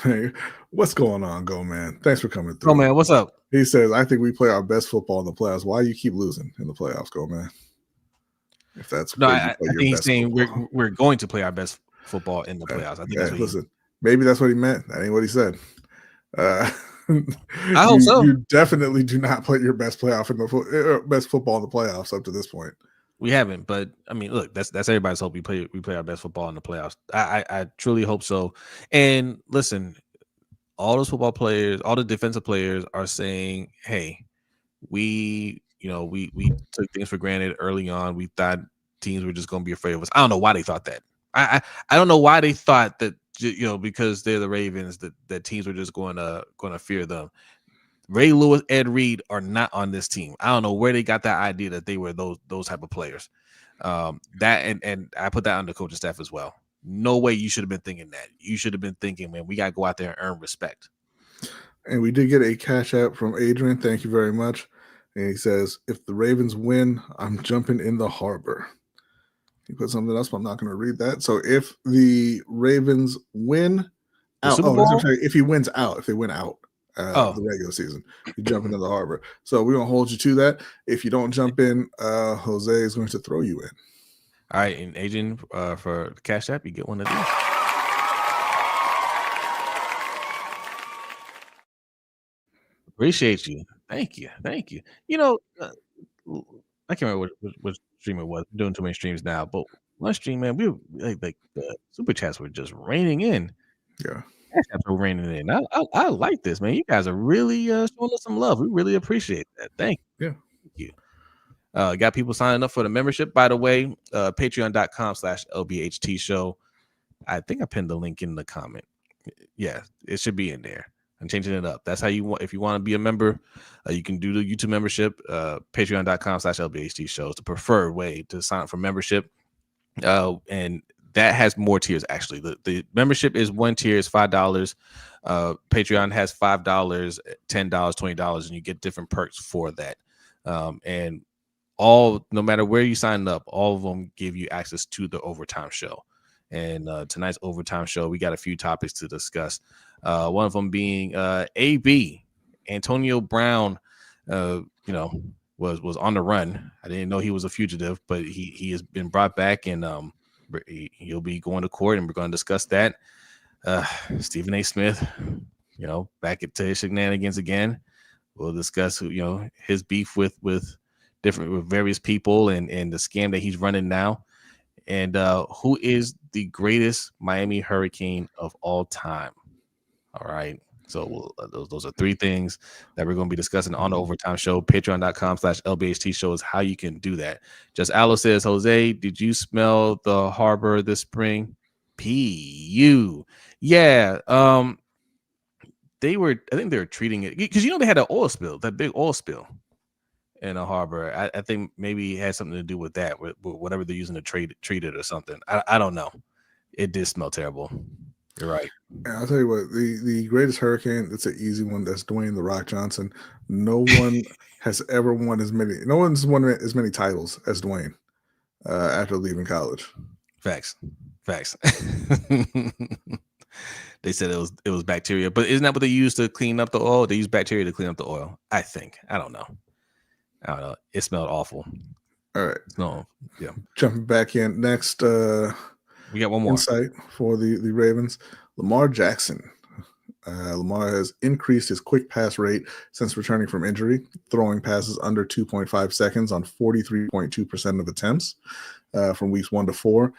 Speaker 2: Hey, what's going on, Go Man? Thanks for coming through.
Speaker 1: Oh man, what's up?
Speaker 2: He says, I think we play our best football in the playoffs. Why do you keep losing in the playoffs, Go Man? If that's
Speaker 1: I think he's saying we're going to play our best football in the playoffs. I think
Speaker 2: listen, maybe that's what he meant. That ain't what he said.
Speaker 1: I hope so.
Speaker 2: You definitely do not play your best best football in the playoffs up to this point.
Speaker 1: We haven't, but I mean, look, that's everybody's hope. We play our best football in the playoffs. I truly hope so. And listen, all those football players, all the defensive players are saying, "Hey, we took things for granted early on. We thought teams were just going to be afraid of us." I don't know why they thought that. I don't know why they thought that. Because they're the Ravens, that teams were just going to fear them. Ray Lewis, Ed Reed are not on this team. I don't know where they got that idea that they were those type of players. That and I put that on the coaching staff as well. No way you should have been thinking that. You should have been thinking, man, we got to go out there and earn respect.
Speaker 2: And we did get a cash app from Adrian. Thank you very much. And he says, if the Ravens win, I'm jumping in the harbor. He put something else, but I'm not going to read that. So if the Ravens win out, if he wins out, if they win out of the regular season, you jump into the harbor. So we're going to hold you to that. If you don't jump in, Jose is going to throw you in.
Speaker 1: All right, and Adrian, for the cash app, you get one of these. Appreciate you. Thank you. You know, I can't remember what stream it was. I'm doing too many streams now, but one stream, man, we were like the super chats were just raining in.
Speaker 2: Yeah,
Speaker 1: were raining in. I like this, man. You guys are really showing us some love. We really appreciate that. Thank you.
Speaker 2: Yeah.
Speaker 1: Thank you. Got people signing up for the membership, by the way. Patreon.com/LBHT Show. I think I pinned the link in the comment. Yeah, it should be in there. I'm changing it up. That's how you want. If you want to be a member, you can do the YouTube membership. Patreon.com/LBHT Show is the preferred way to sign up for membership. And that has more tiers, actually. The membership is one tier, is $5. Patreon has $5, $10, $20, and you get different perks for that. And no matter where you sign up, all of them give you access to the overtime show. And tonight's overtime show, we got a few topics to discuss. One of them being AB Antonio Brown. Was on the run. I didn't know he was a fugitive, but he has been brought back, and he'll be going to court, and we're going to discuss that. Stephen A. Smith, back to his shenanigans again. We'll discuss his beef with various people and the scam that he's running now. And who is the greatest Miami Hurricane of all time? All right. So those are three things that we're going to be discussing on the overtime show. Patreon.com/LBHT Show is how you can do that. Just Aloe says, Jose, did you smell the harbor this spring? P.U. Yeah. I think they were treating it because they had an oil spill, that big oil spill in a harbor. I think maybe it had something to do with that, with whatever they're using to treat it or something. I don't know. It did smell terrible. You're right.
Speaker 2: And I'll tell you what, the greatest hurricane, it's an easy one. That's Dwayne "The Rock" Johnson. No one has ever won no one's won as many titles as Dwayne after leaving college.
Speaker 1: Facts. They said it was bacteria, but isn't that what they use to clean up the oil? They use bacteria to clean up the oil. I think. I don't know. It smelled awful.
Speaker 2: All right.
Speaker 1: No. Yeah.
Speaker 2: Jumping back in next.
Speaker 1: We got one more
Speaker 2: insight for the Ravens. Lamar Jackson. Lamar has increased his quick pass rate since returning from injury, throwing passes under 2.5 seconds on 43.2% of attempts from weeks 1 to 4,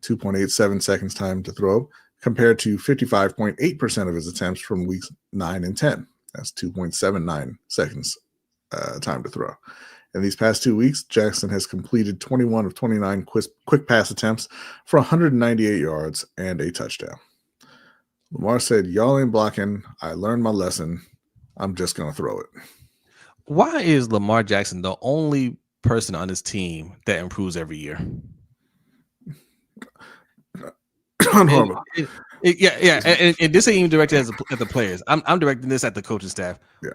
Speaker 2: 2.87 seconds time to throw, compared to 55.8% of his attempts from weeks 9 and 10. That's 2.79 seconds time to throw. In these past 2 weeks, Jackson has completed 21 of 29 quick pass attempts for 198 yards and a touchdown. Lamar said, y'all ain't blocking. I learned my lesson. I'm just going to throw it.
Speaker 1: Why is Lamar Jackson the only person on his team that improves every year? And this ain't even directed at the players. I'm directing this at the coaching staff.
Speaker 2: Yeah.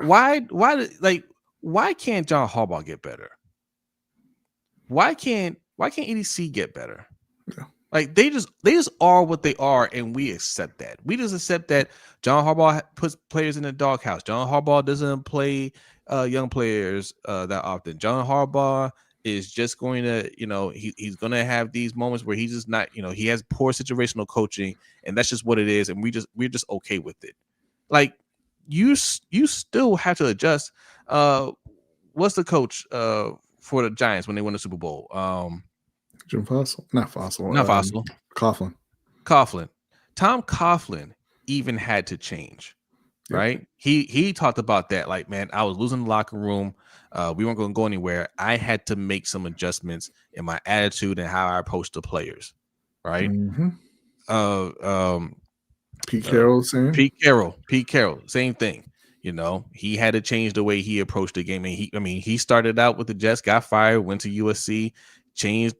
Speaker 1: Why can't John Harbaugh get better? Why can't EDC get better?
Speaker 2: Yeah.
Speaker 1: Like they just are what they are, and we accept that. We just accept that John Harbaugh puts players in the doghouse. John Harbaugh doesn't play young players that often. John Harbaugh is just going to, he's going to have these moments where he's just not, he has poor situational coaching, and that's just what it is, and we're just okay with it. Like you still have to adjust. What's the coach for the Giants when they won the Super Bowl?
Speaker 2: Jim Fossil? Not Fossil. Coughlin.
Speaker 1: Tom Coughlin even had to change, right? He talked about that. Like, man, I was losing the locker room. We weren't going to go anywhere. I had to make some adjustments in my attitude and how I approach the players, right?
Speaker 2: Mm-hmm. Pete Carroll,
Speaker 1: same thing. He had to change the way he approached the game. And he started out with the Jets, got fired, went to USC, changed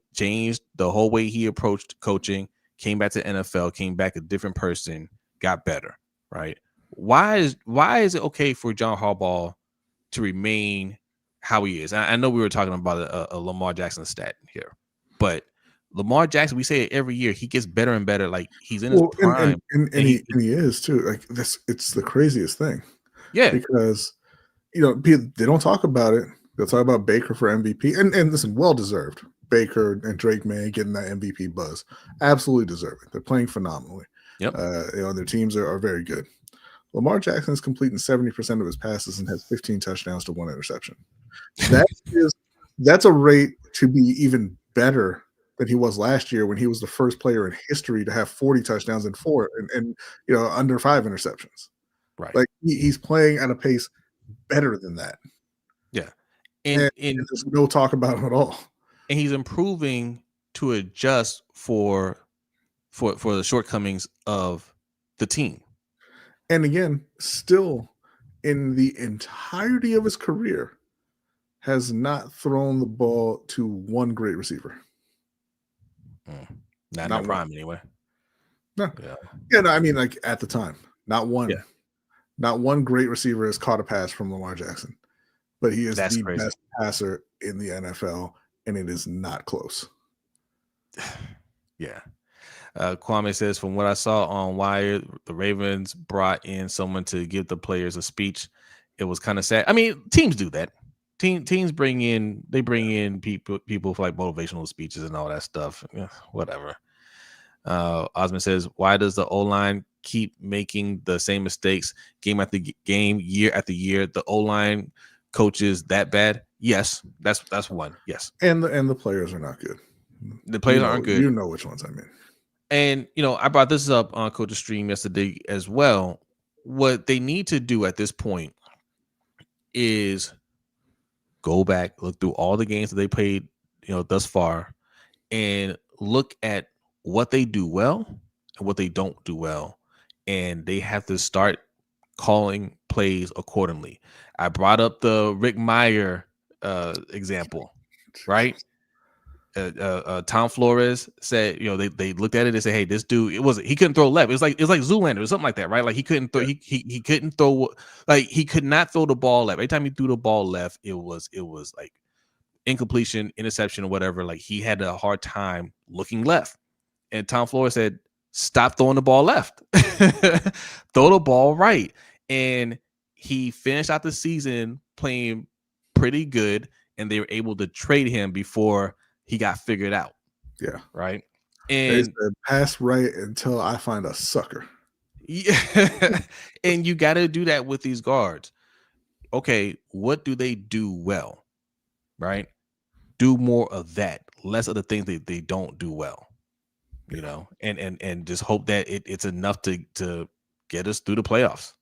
Speaker 1: the whole way he approached coaching, came back to NFL, came back a different person, got better, right? why is it okay for John Harbaugh to remain how he is? I know we were talking about a Lamar Jackson stat here, but Lamar Jackson, we say it every year, he gets better and better. Like he's in his prime,
Speaker 2: and he is too. Like this, it's the craziest thing.
Speaker 1: Yeah,
Speaker 2: because they don't talk about it. They'll talk about Baker for MVP, and listen, well deserved. Baker and Drake May getting that MVP buzz, absolutely deserving. They're playing phenomenally.
Speaker 1: Yep.
Speaker 2: Their teams are very good. Lamar Jackson is completing 70% of his passes and has 15 touchdowns to 1 interception. That's a rate to be even better than he was last year when he was the first player in history to have 40 touchdowns and under 5 interceptions.
Speaker 1: Right.
Speaker 2: Like he's playing at a pace better than that.
Speaker 1: Yeah.
Speaker 2: And there's no talk about him at all.
Speaker 1: And he's improving to adjust for the shortcomings of the team.
Speaker 2: And again, still in the entirety of his career, has not thrown the ball to one great receiver.
Speaker 1: Not in prime anyway.
Speaker 2: No. Yeah, no, I mean, like at the time, not one. Yeah. Not one great receiver has caught a pass from Lamar Jackson. But he is the best passer in the NFL, and it is not close.
Speaker 1: Yeah. Kwame says, from what I saw on Wire, the Ravens brought in someone to give the players a speech. It was kind of sad. I mean, teams do that. Teams bring in people for like motivational speeches and all that stuff. Yeah, whatever. Osmond says, why does the O-line keep making the same mistakes game after game, year after year? The O-line coaches that bad? Yes, that's one. Yes,
Speaker 2: and the players are not good.
Speaker 1: The players aren't good.
Speaker 2: You know which ones I mean.
Speaker 1: And I brought this up on Coach's Stream yesterday as well. What they need to do at this point is go back, look through all the games that they played, thus far, and look at what they do well and what they don't do well. And they have to start calling plays accordingly. I brought up the Rick Meyer example, right? Tom Flores said, they looked at it and said, hey, this dude, he couldn't throw left. It was like Zoolander or something like that, right? Like he couldn't throw, he couldn't throw, like he could not throw the ball left. Every time he threw the ball left, it was like incompletion, interception, or whatever. Like he had a hard time looking left. And Tom Flores said, stop throwing the ball left, throw the ball right. And he finished out the season playing pretty good, and they were able to trade him before he got figured out.
Speaker 2: Yeah.
Speaker 1: Right.
Speaker 2: And
Speaker 1: they
Speaker 2: said, pass right until I find a sucker.
Speaker 1: Yeah. And you got to do that with these guards. Okay. What do they do well? Right. Do more of that, less of the things that they don't do well, and just hope that it's enough to get us through the playoffs.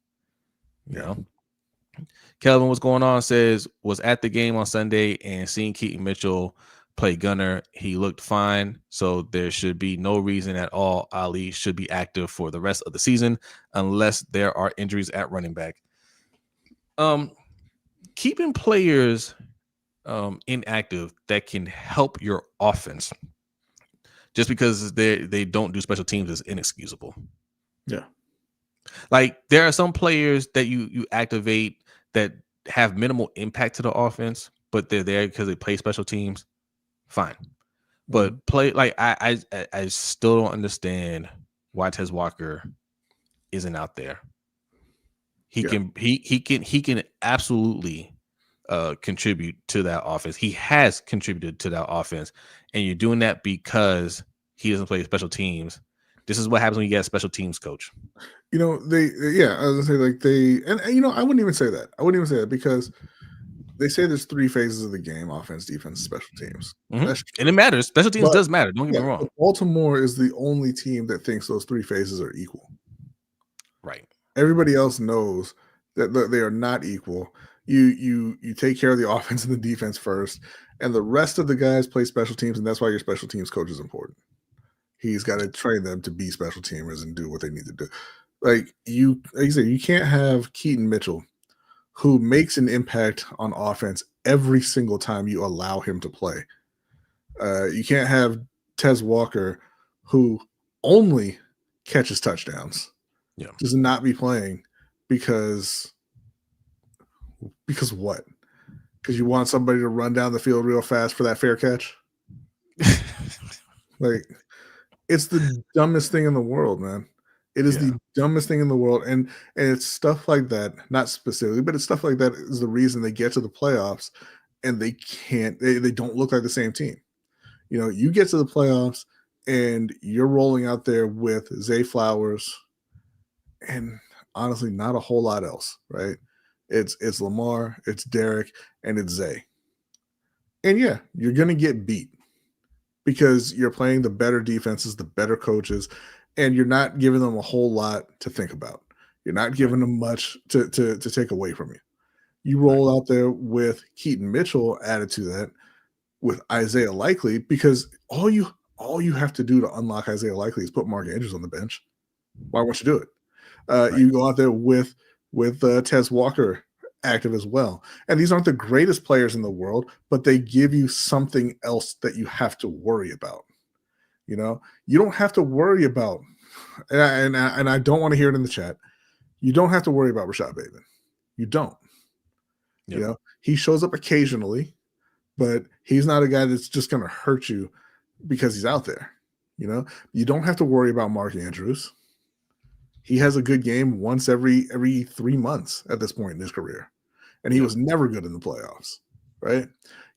Speaker 1: Kelvin, what's going on? Says, was at the game on Sunday and seeing Keaton Mitchell play gunner. He looked fine, so there should be no reason at all Ali should be active for the rest of the season unless there are injuries at running back. Keeping players inactive that can help your offense just because they don't do special teams is inexcusable.
Speaker 2: Yeah.
Speaker 1: Like there are some players that you activate that have minimal impact to the offense, but they're there because they play special teams. Fine. But play like I still don't understand why Tez Walker isn't out there. He can absolutely contribute to that offense. He has contributed to that offense, and you're doing that because he doesn't play special teams. This is what happens when you get a special teams coach.
Speaker 2: I was gonna say I wouldn't even say that. I wouldn't even say that because they say there's 3 phases of the game: offense, defense, special teams.
Speaker 1: Mm-hmm. And it matters. Special teams does matter. Don't get me wrong.
Speaker 2: Baltimore is the only team that thinks those 3 phases are equal.
Speaker 1: Right.
Speaker 2: Everybody else knows that they are not equal. You take care of the offense and the defense first, and the rest of the guys play special teams, and that's why your special teams coach is important. He's got to train them to be special teamers and do what they need to do. Like you said, you can't have Keaton Mitchell, who makes an impact on offense every single time you allow him to play. You can't have Tez Walker, who only catches touchdowns, does not be playing, because what? Because you want somebody to run down the field real fast for that fair catch? Like, it's the dumbest thing in the world, man. It is the dumbest thing in the world. And it's stuff like that, not specifically, but it's stuff like that is the reason they get to the playoffs and they don't look like the same team. You know, you get to the playoffs and you're rolling out there with Zay Flowers and honestly not a whole lot else, right? It's Lamar, it's Derek, and it's Zay. And yeah, you're going to get beat because you're playing the better defenses, the better coaches, and you're not giving them a whole lot to think about. You're not giving them much to take away from you. You roll out there with Keaton Mitchell added to that, with Isaiah Likely, because all you have to do to unlock Isaiah Likely is put Mark Andrews on the bench. Why won't you do it? You go out there with Tez Walker active as well. And these aren't the greatest players in the world, but they give you something else that you have to worry about. You know, you don't have to worry about, and I don't want to hear it in the chat. You don't have to worry about Rashad Bateman. You don't. Yep. You know, he shows up occasionally, but he's not a guy that's just going to hurt you because he's out there. You know, you don't have to worry about Mark Andrews. He has a good game once every 3 months at this point in his career. And he was never good in the playoffs, right?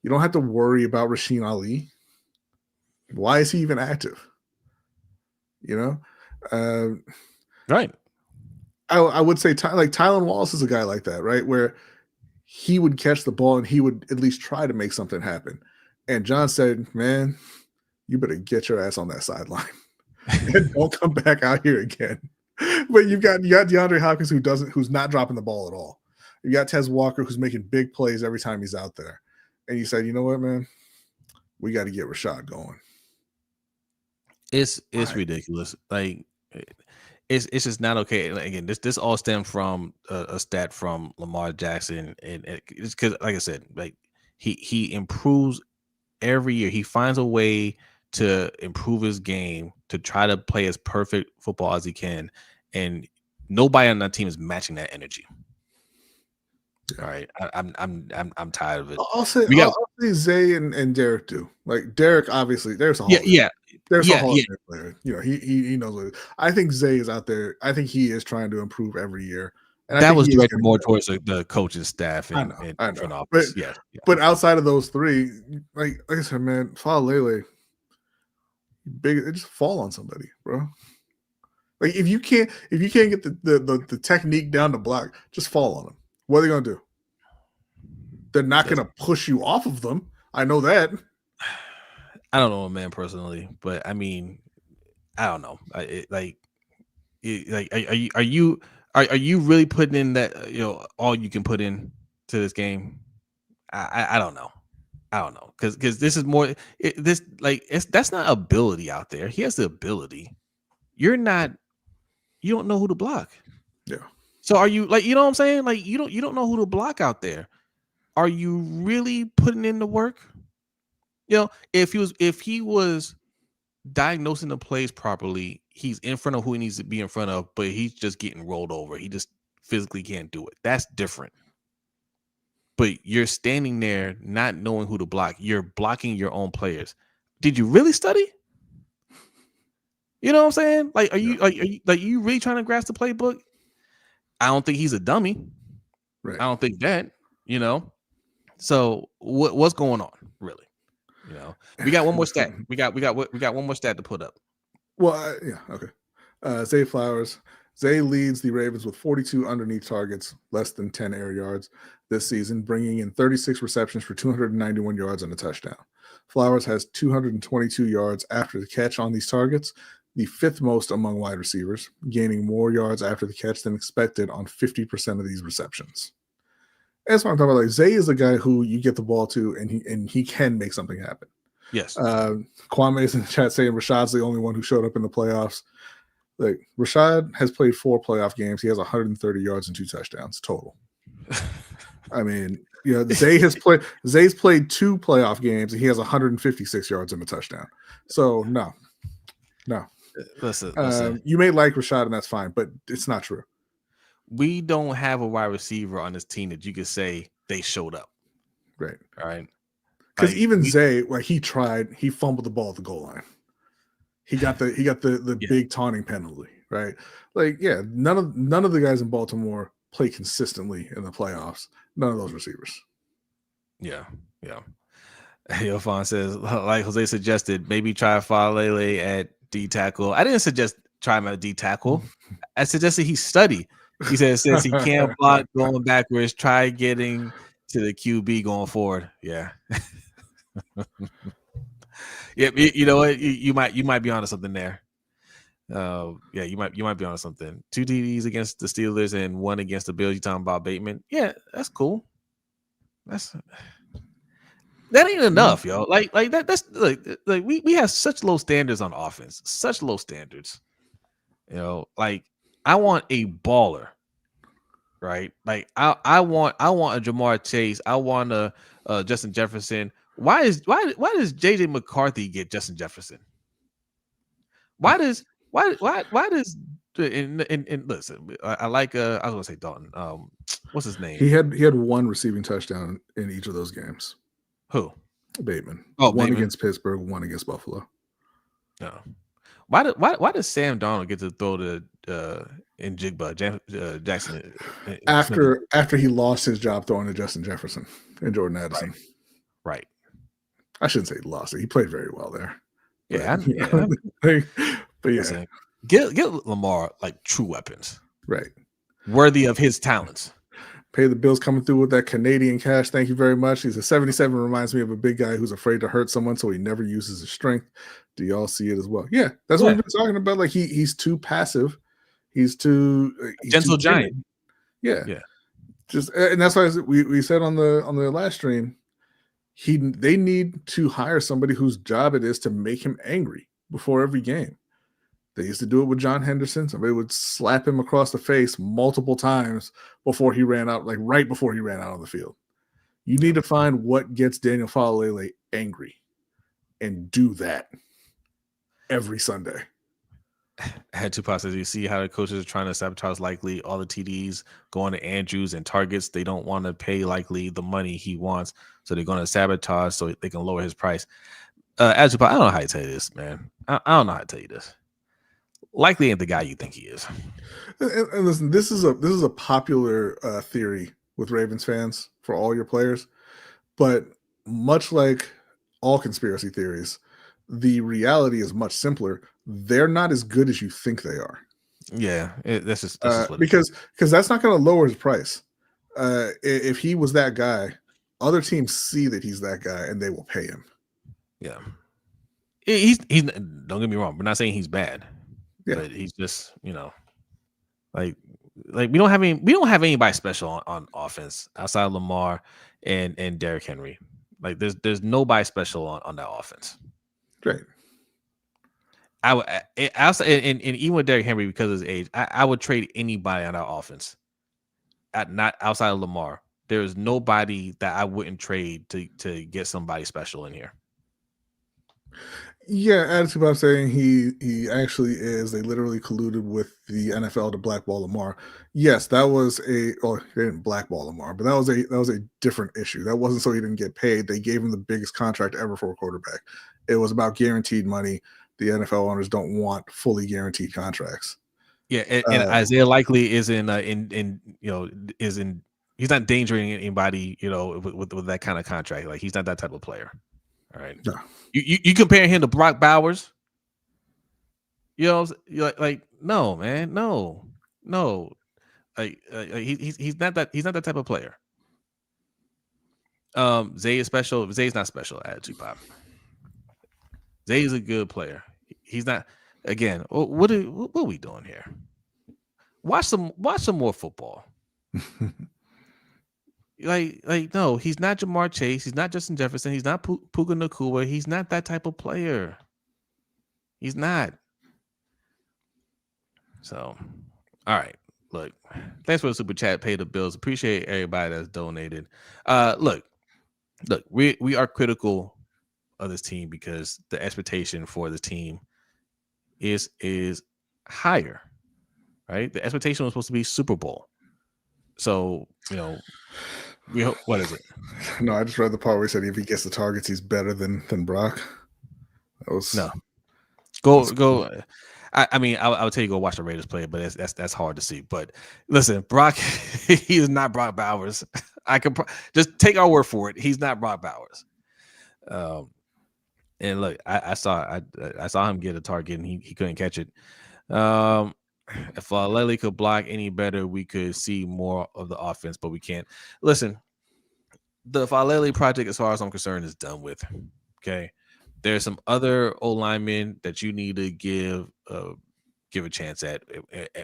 Speaker 2: You don't have to worry about Rasheen Ali. Why is he even active? You know?
Speaker 1: Right.
Speaker 2: I would say like Tylan Wallace is a guy like that, right? Where he would catch the ball and he would at least try to make something happen. And John said, man, you better get your ass on that sideline and don't come back out here again. But you got DeAndre Hopkins who's not dropping the ball at all. You got Tez Walker who's making big plays every time he's out there. And you said, you know what, man? We got to get Rashad going.
Speaker 1: It's ridiculous. Like it's just not okay. And again, this all stemmed from a stat from Lamar Jackson, and it's because, like I said, like he improves every year. He finds a way to improve his game to try to play as perfect football as he can, and nobody on that team is matching that energy. All right, I'm tired of it.
Speaker 2: I'll say Zay and Derek do. Like Derek, obviously, there's a there's a Hall of Fame player. You know, he knows what it is. I think Zay is out there. I think he is trying to improve every year. And
Speaker 1: that was directed more towards the coaching staff and front office.
Speaker 2: But outside of those three, like I said, man, Falele, just fall on somebody, bro. Like if you can't get the technique down to block, just fall on them. What are they gonna do? They're not gonna push you off of them. I know that.
Speaker 1: I don't know, man, personally, but I mean, I don't know. Are you really putting in that, you know, all you can put in to this game? I don't know. I don't know, because this is more that's not ability out there. He has the ability. You don't know who to block.
Speaker 2: Yeah. So
Speaker 1: are you, like, you know what I'm saying? Like you don't know who to block out there. Are you really putting in the work? You know, if he was diagnosing the plays properly, he's in front of who he needs to be in front of, but he's just getting rolled over. He just physically can't do it. That's different. But you're standing there not knowing who to block. You're blocking your own players. Did you really study? You know what I'm saying? Like, are you really trying to grasp the playbook? I don't think he's a dummy.
Speaker 2: Right.
Speaker 1: I don't think that, you know. So what's going on, really? You know, we got one more stat. We got one more stat to put up.
Speaker 2: Well, okay. Zay Flowers. Zay leads the Ravens with 42 underneath targets, less than 10 air yards this season, bringing in 36 receptions for 291 yards and a touchdown. Flowers has 222 yards after the catch on these targets, the fifth most among wide receivers, gaining more yards after the catch than expected on 50% of these receptions. That's what I'm talking about. Like, Zay is a guy who you get the ball to, and he can make something happen.
Speaker 1: Yes.
Speaker 2: Kwame is in the chat saying Rashad's the only one who showed up in the playoffs. Like, Rashad has played 4 playoff games. He has 130 yards and 2 touchdowns total. I mean, you know, Zay's played 2 playoff games and he has 156 yards and a touchdown. So no.
Speaker 1: Listen.
Speaker 2: You may like Rashad and that's fine, but it's not true.
Speaker 1: we don't have a wide receiver on this team that you could say they showed up.
Speaker 2: Right.
Speaker 1: All right.
Speaker 2: Because even Zay, like he fumbled the ball at the goal line. He got the big taunting penalty, right? Like, yeah, none of the guys in Baltimore play consistently in the playoffs. None of those receivers.
Speaker 1: Yeah. Yofan says, like Jose suggested, maybe try Falele at D tackle. I didn't suggest try him at D tackle. I suggested he study. He said since he can't block going backwards, try getting to the QB going forward. Yeah. Yeah, you know what? You might be onto something there. Yeah, you might be onto something. 2 TDs against the Steelers and 1 against the Bills. You talking about Bateman? Yeah, that's cool. That ain't enough, yo. Like that's like we have such low standards on offense, such low standards. You know, like I want a baller, right? Like I want a Jamar Chase. I want a Justin Jefferson. Why does JJ McCarthy get Justin Jefferson? Why does and listen, I like I was gonna say Dalton. What's his name?
Speaker 2: He had 1 receiving touchdown in each of those games.
Speaker 1: Who?
Speaker 2: Bateman.
Speaker 1: Oh,
Speaker 2: 1
Speaker 1: Bateman.
Speaker 2: against Pittsburgh, 1 against Buffalo.
Speaker 1: No. Why does Sam Darnold get to throw to Njigba Jackson
Speaker 2: after he lost his job throwing to Justin Jefferson and Jordan Addison?
Speaker 1: Right.
Speaker 2: I shouldn't say he lost it. He played very well there.
Speaker 1: Yeah,
Speaker 2: but yeah,
Speaker 1: listen, get Lamar like true weapons,
Speaker 2: right?
Speaker 1: Worthy of his talents.
Speaker 2: Pay the bills coming through with that Canadian cash. Thank you very much. He's a 77. Reminds me of a big guy who's afraid to hurt someone, so he never uses his strength. Do y'all see it as well? Yeah, that's what we've been talking about. Like he's too passive. He's too
Speaker 1: gentle giant.
Speaker 2: Yeah. Just and that's why we said on the last stream, they need to hire somebody whose job it is to make him angry before every game. They used to do it with John Henderson. Somebody would slap him across the face multiple times before he ran out, like right before he ran out on the field. You need to find what gets Daniel Falele angry and do that every Sunday.
Speaker 1: I had 2 passes. You see how the coaches are trying to sabotage Likely, all the TDs going to Andrews and targets. They don't want to pay Likely the money he wants, so they're going to sabotage so they can lower his price. I don't know how to tell you this, man. I don't know how to tell you this. Likely ain't the guy you think he is.
Speaker 2: And listen, this is a popular theory with Ravens fans for all your players, but much like all conspiracy theories, the reality is much simpler. They're not as good as you think they are.
Speaker 1: Yeah, that's just what
Speaker 2: because that's not going to lower his price. If he was that guy, other teams see that he's that guy and they will pay him.
Speaker 1: Yeah, he's don't get me wrong. We're not saying he's bad. Yeah. But he's just, like we don't have anybody special on offense outside of Lamar and Derrick Henry. Like there's nobody special on that offense.
Speaker 2: Great.
Speaker 1: I would outside and even with Derrick Henry because of his age, I would trade anybody on that offense. Not outside of Lamar. There is nobody that I wouldn't trade to get somebody special in here.
Speaker 2: Yeah, added to what I'm saying, he actually is. They literally colluded with the NFL to blackball Lamar. Yes, that was they didn't blackball Lamar, but that was a different issue. That wasn't so he didn't get paid. They gave him the biggest contract ever for a quarterback. It was about guaranteed money. The NFL owners don't want fully guaranteed contracts.
Speaker 1: Yeah, and Isaiah Likely he's not endangering anybody, with that kind of contract. Like he's not that type of player. All right. No. You compare him to Brock Bowers? You're like no, man, no. He's not that type of player. Zay is special. Zay's not special. Attitude pop. Zay is a good player. He's not. Again, what are we doing here? Watch some more football. Like no, he's not Jamar Chase. He's not Justin Jefferson. He's not Puka Nacua. He's not that type of player. He's not. So, all right. Look, thanks for the super chat. Pay the bills. Appreciate everybody that's donated. Look, we are critical of this team because the expectation for this team is higher, right? The expectation was supposed to be Super Bowl. So, you know, we hope, what is it?
Speaker 2: No, I just read the part where he said if he gets the targets, he's better than Brock. That was
Speaker 1: No. Go.
Speaker 2: cool.
Speaker 1: I mean, I would tell you go watch the Raiders play, but that's hard to see. But listen, Brock, he is not Brock Bowers. I can just take our word for it. He's not Brock Bowers. And look, I saw him get a target and he couldn't catch it. If Lele could block any better, we could see more of the offense, but we can't. Listen, the Falele project, as far as I'm concerned, is done with. Okay. There's some other O linemen that you need to give a chance at.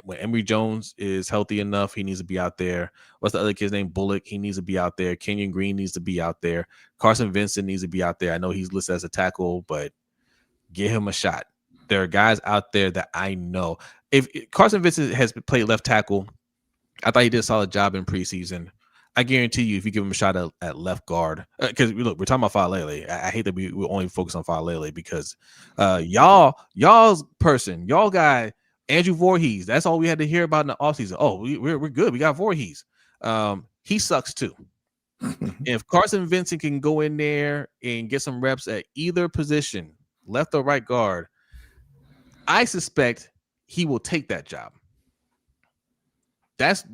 Speaker 1: When Emory Jones is healthy enough, he needs to be out there. What's the other kid's name? Bullock. He needs to be out there. Kenyon Green needs to be out there. Carson Vincent needs to be out there. I know he's listed as a tackle, but give him a shot. There are guys out there that I know. If Carson Vincent has played left tackle, I thought he did a solid job in preseason. I guarantee you, if you give him a shot at left guard, because look, we're talking about Falele. I hate that we only focus on Falele because y'all's person, y'all guy, Andrew Voorhees. That's all we had to hear about in the offseason. Oh, we're good. We got Voorhees. He sucks too. If Carson Vincent can go in there and get some reps at either position, left or right guard, I suspect he will take that job. That's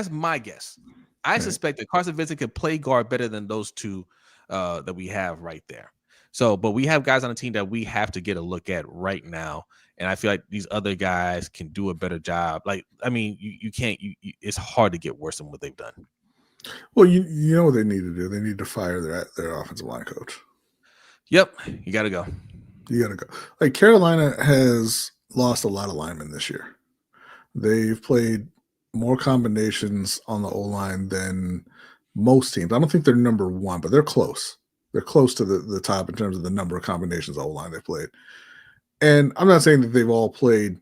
Speaker 1: my guess. I suspect that Carson Vincent could play guard better than those two that we have right there. So, but we have guys on the team that we have to get a look at right now. And I feel like these other guys can do a better job. Like, I mean, you can't, it's hard to get worse than what they've done.
Speaker 2: Well, you know what they need to do? They need to fire their offensive line coach.
Speaker 1: Yep. You got to go.
Speaker 2: You got to go. Like, Carolina has lost a lot of linemen this year. They've played more combinations on the O-line than most teams. I don't think they're number one, but they're close. They're close to the top in terms of the number of combinations of O-line they played. And I'm not saying that they've all played,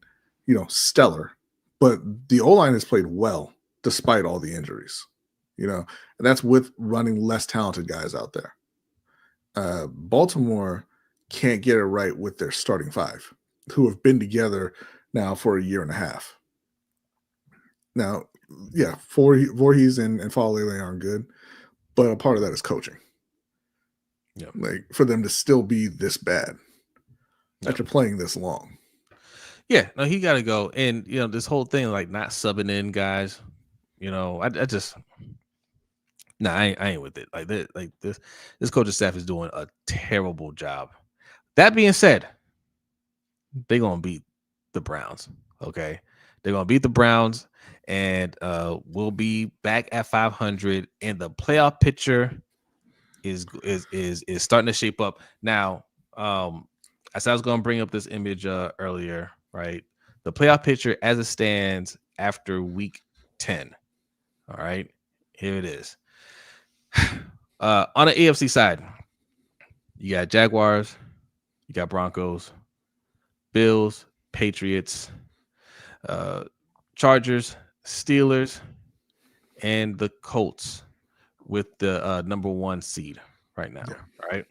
Speaker 2: stellar, but the O-line has played well despite all the injuries, and that's with running less talented guys out there. Baltimore can't get it right with their starting five, who have been together now for a year and a half. Now, yeah, Voorhees and Falele aren't good, but a part of that is coaching.
Speaker 1: Yep.
Speaker 2: Like, for them to still be this bad after playing this long.
Speaker 1: Yeah, no, he got to go. And, this whole thing, like not subbing in guys, I just, I ain't with it. Like this coaching staff is doing a terrible job. That being said, they're going to beat the Browns. Okay. They're going to beat the Browns. And we'll be back at 500, and the playoff picture is starting to shape up. Now, I said I was going to bring up this image earlier, right? The playoff picture as it stands after week 10. All right, here it is. On the AFC side, you got Jaguars, you got Broncos, Bills, Patriots, Chargers, Steelers, and the Colts with the number one seed right now. Right.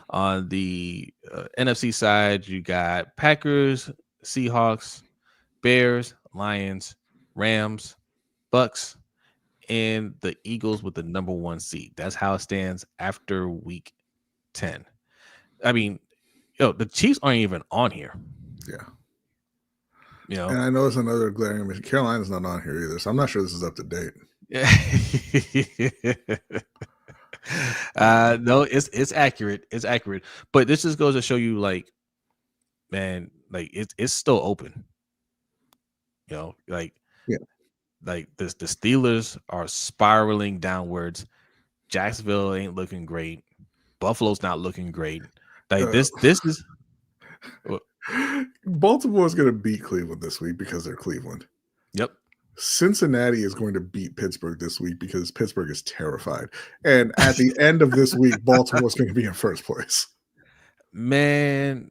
Speaker 1: On the NFC side, you got Packers, Seahawks, Bears, Lions, Rams, Bucks, and the Eagles with the number one seed. That's how it stands after week 10. I mean, the Chiefs aren't even on here.
Speaker 2: Yeah.
Speaker 1: And
Speaker 2: I know it's another glaring omission. Carolina's not on here either, so I'm not sure this is up to date.
Speaker 1: No, it's accurate. It's accurate. But this just goes to show you, like, man, like it's still open. Like the Steelers are spiraling downwards. Jacksonville ain't looking great. Buffalo's not looking great. Like this is.
Speaker 2: Baltimore's going to beat Cleveland this week because they're Cleveland.
Speaker 1: Yep.
Speaker 2: Cincinnati is going to beat Pittsburgh this week because Pittsburgh is terrified. And at the end of this week, Baltimore's going to be in first place.
Speaker 1: Man,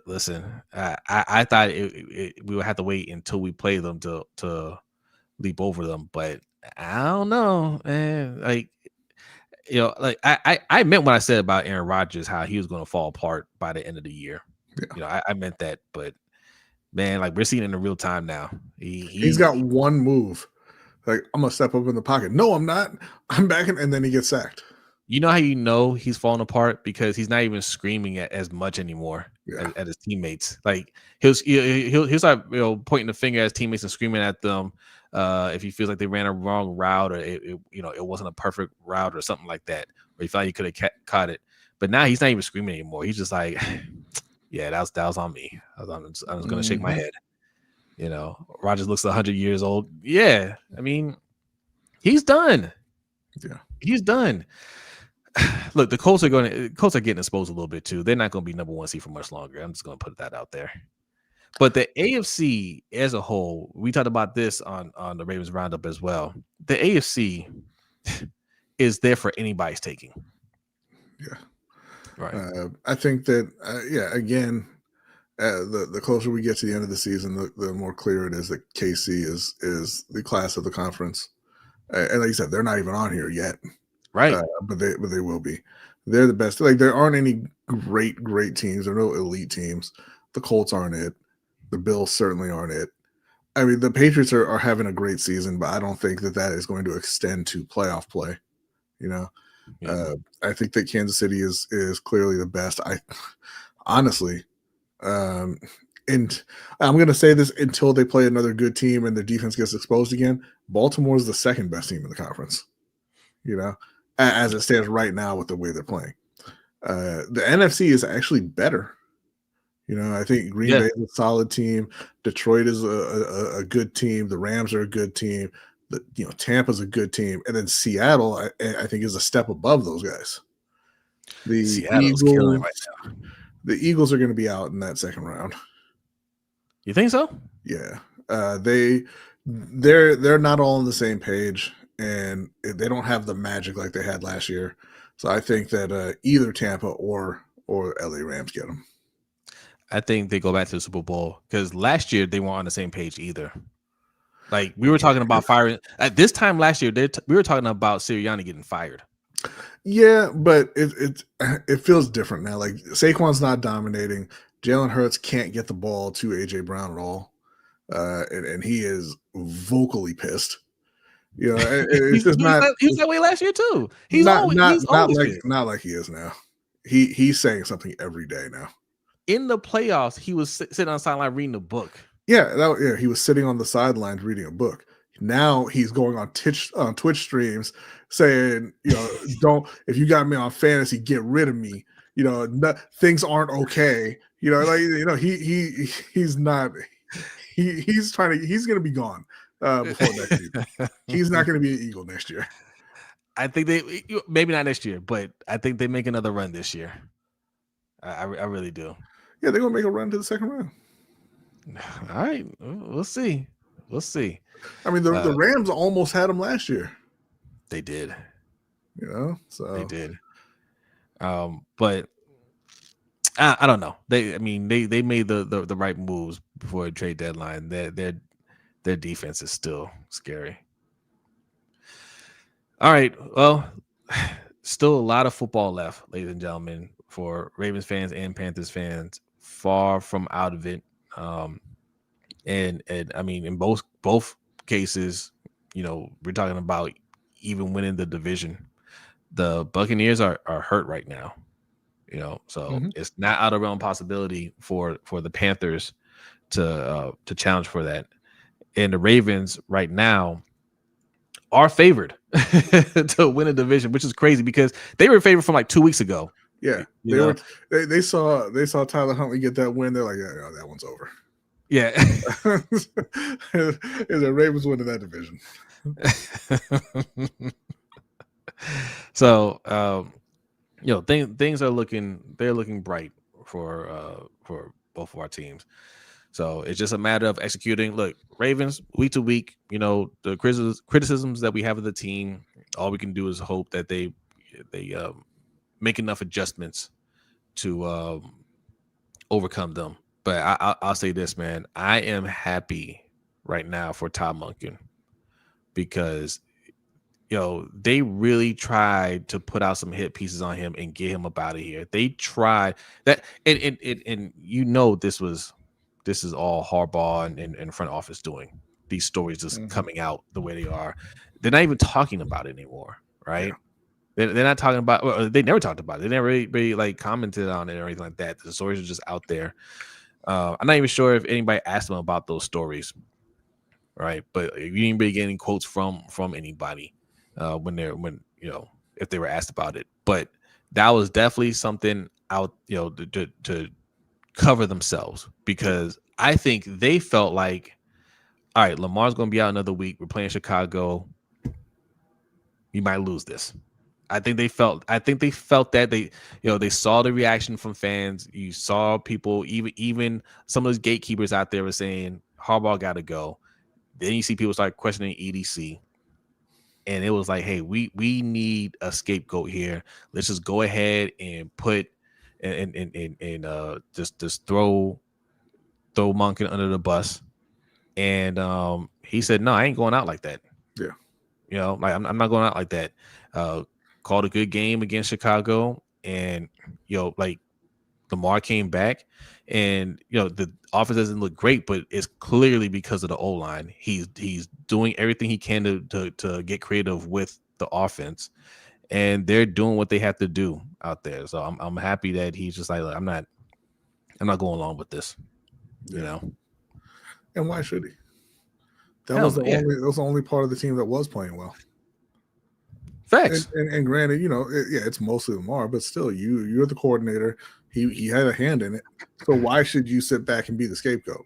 Speaker 1: listen, I thought we would have to wait until we play them to leap over them, but I don't know, man. Like, like I meant what I said about Aaron Rodgers, how he was going to fall apart by the end of the year. Yeah. I meant that, but man, like we're seeing it in real time now.
Speaker 2: He's got one move Like, I'm gonna step up in the pocket. No, I'm not. I'm back, and then he gets sacked.
Speaker 1: You know how you know he's falling apart because he's not even screaming as much anymore at his teammates. Like he'll start pointing the finger at his teammates and screaming at them if he feels like they ran a wrong route or it wasn't a perfect route or something like that, or he felt like he could have caught it. But now he's not even screaming anymore. He's just like, yeah, that was on me. I was going to shake my head. Rodgers looks 100 years old. Yeah, I mean, he's done.
Speaker 2: Yeah,
Speaker 1: he's done. Look, the Colts are getting exposed a little bit too. They're not going to be number one seed for much longer. I'm just going to put that out there. But the AFC as a whole, we talked about this on the Ravens Roundup as well. The AFC is there for anybody's taking.
Speaker 2: Yeah,
Speaker 1: right.
Speaker 2: I think that again, the closer we get to the end of the season, the more clear it is that KC is the class of the conference. And like you said, they're not even on here yet.
Speaker 1: Right.
Speaker 2: But they will be. They're the best. Like, there aren't any great teams. There are no elite teams. The Colts aren't it. The Bills certainly aren't it. I mean, the Patriots are having a great season, but I don't think that is going to extend to playoff play. I think that Kansas City is clearly the best. I honestly, and I'm going to say this until they play another good team and their defense gets exposed again. Baltimore is the second best team in the conference. As it stands right now with the way they're playing. The NFC is actually better. I think Green Bay is a solid team. Detroit is a good team. The Rams are a good team. Tampa's a good team. And then Seattle, I think, is a step above those guys.
Speaker 1: Seattle's killing right now.
Speaker 2: The Eagles are going to be out in that second round.
Speaker 1: You think so?
Speaker 2: Yeah. They're not all on the same page. And they don't have the magic like they had last year. So I think that either Tampa or LA Rams get them.
Speaker 1: I think they go back to the Super Bowl because last year they weren't on the same page either. Like, we were talking about firing. At this time last year, we were talking about Sirianni getting fired.
Speaker 2: Yeah, but it feels different now. Like, Saquon's not dominating. Jalen Hurts can't get the ball to A.J. Brown at all. And he is vocally pissed. It's just
Speaker 1: he was that way last year too.
Speaker 2: He's not like he is now. He's saying something every day now.
Speaker 1: In the playoffs, he was sitting on the sideline reading a book.
Speaker 2: Yeah, he was sitting on the sidelines reading a book. Now he's going on Twitch streams saying, don't, if you got me on fantasy, get rid of me. Things aren't okay. He's not. He's going to be gone. Before next year. He's not going to be an Eagle next year.
Speaker 1: I think maybe not next year, but I think they make another run this year. I really do.
Speaker 2: Yeah, they're going to make a run to the second round.
Speaker 1: All right, we'll see.
Speaker 2: I mean, the Rams almost had them last year.
Speaker 1: They did.
Speaker 2: So
Speaker 1: they did. But I don't know. They made the right moves before the trade deadline. Their defense is still scary. All right. Well, still a lot of football left, ladies and gentlemen, for Ravens fans and Panthers fans. Far from out of it. And I mean, in both cases, we're talking about even winning the division. The Buccaneers are hurt right now. So it's not out of realm possibility for the Panthers to challenge for that. And the Ravens right now are favored to win a division, which is crazy because they were favored from like 2 weeks ago.
Speaker 2: Yeah, they saw Tyler Huntley get that win. They're like, yeah, that one's over.
Speaker 1: Yeah,
Speaker 2: the Ravens winning that division.
Speaker 1: So, things are looking bright for both of our teams. So it's just a matter of executing. Look, Ravens, week to week, the criticisms that we have of the team, all we can do is hope that they make enough adjustments to overcome them. But I'll say this, man. I am happy right now for Todd Monken because, they really tried to put out some hit pieces on him and get him up out of here. They tried that, and this is all Harbaugh and front office doing. these stories just coming out the way they are. They're not even talking about it anymore, right? Yeah. They're not talking about. Well, they never talked about it. They never really like commented on it or anything like that. The stories are just out there. I'm not even sure if anybody asked them about those stories, right? But you didn't really get any quotes from anybody when if they were asked about it. But that was definitely something out, to cover themselves, because I think they felt like, all right, Lamar's going to be out another week. We're playing Chicago. You might lose this. I think they felt that they saw the reaction from fans. You saw people, even some of those gatekeepers out there were saying Harbaugh got to go. Then you see people start questioning EDC, and it was like, hey, we need a scapegoat here. Let's just go ahead and put and just throw Monken under the bus. And he said, no, I ain't going out like that.
Speaker 2: Yeah.
Speaker 1: Like I'm not going out like that. Called a good game against Chicago, and like Lamar came back, and the offense doesn't look great, but it's clearly because of the O-line. He's doing everything he can to get creative with the offense, and they're doing what they have to do out there. So I'm happy that he's just like, I'm not going along with this.
Speaker 2: And why should he? That was the only part of the team that was playing well.
Speaker 1: Facts.
Speaker 2: And granted, it's mostly Lamar, but still, you're the coordinator. He had a hand in it. So why should you sit back and be the scapegoat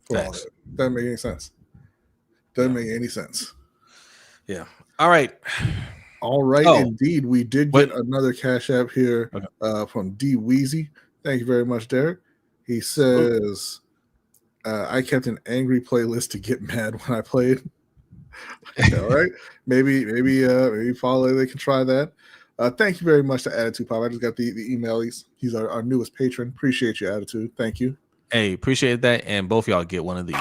Speaker 2: for all that? Doesn't make any sense. Doesn't make any sense.
Speaker 1: Yeah. All right.
Speaker 2: Indeed. We did get another Cash App here from D Weezy. Thank you very much, Derek. He says, I kept an angry playlist to get mad when I played. All right. Maybe Paula, they can try that. Thank you very much to Attitude Pop. I just got the email. He's our newest patron. Appreciate your Attitude. Thank you.
Speaker 1: Hey, appreciate that. And both y'all get one of these.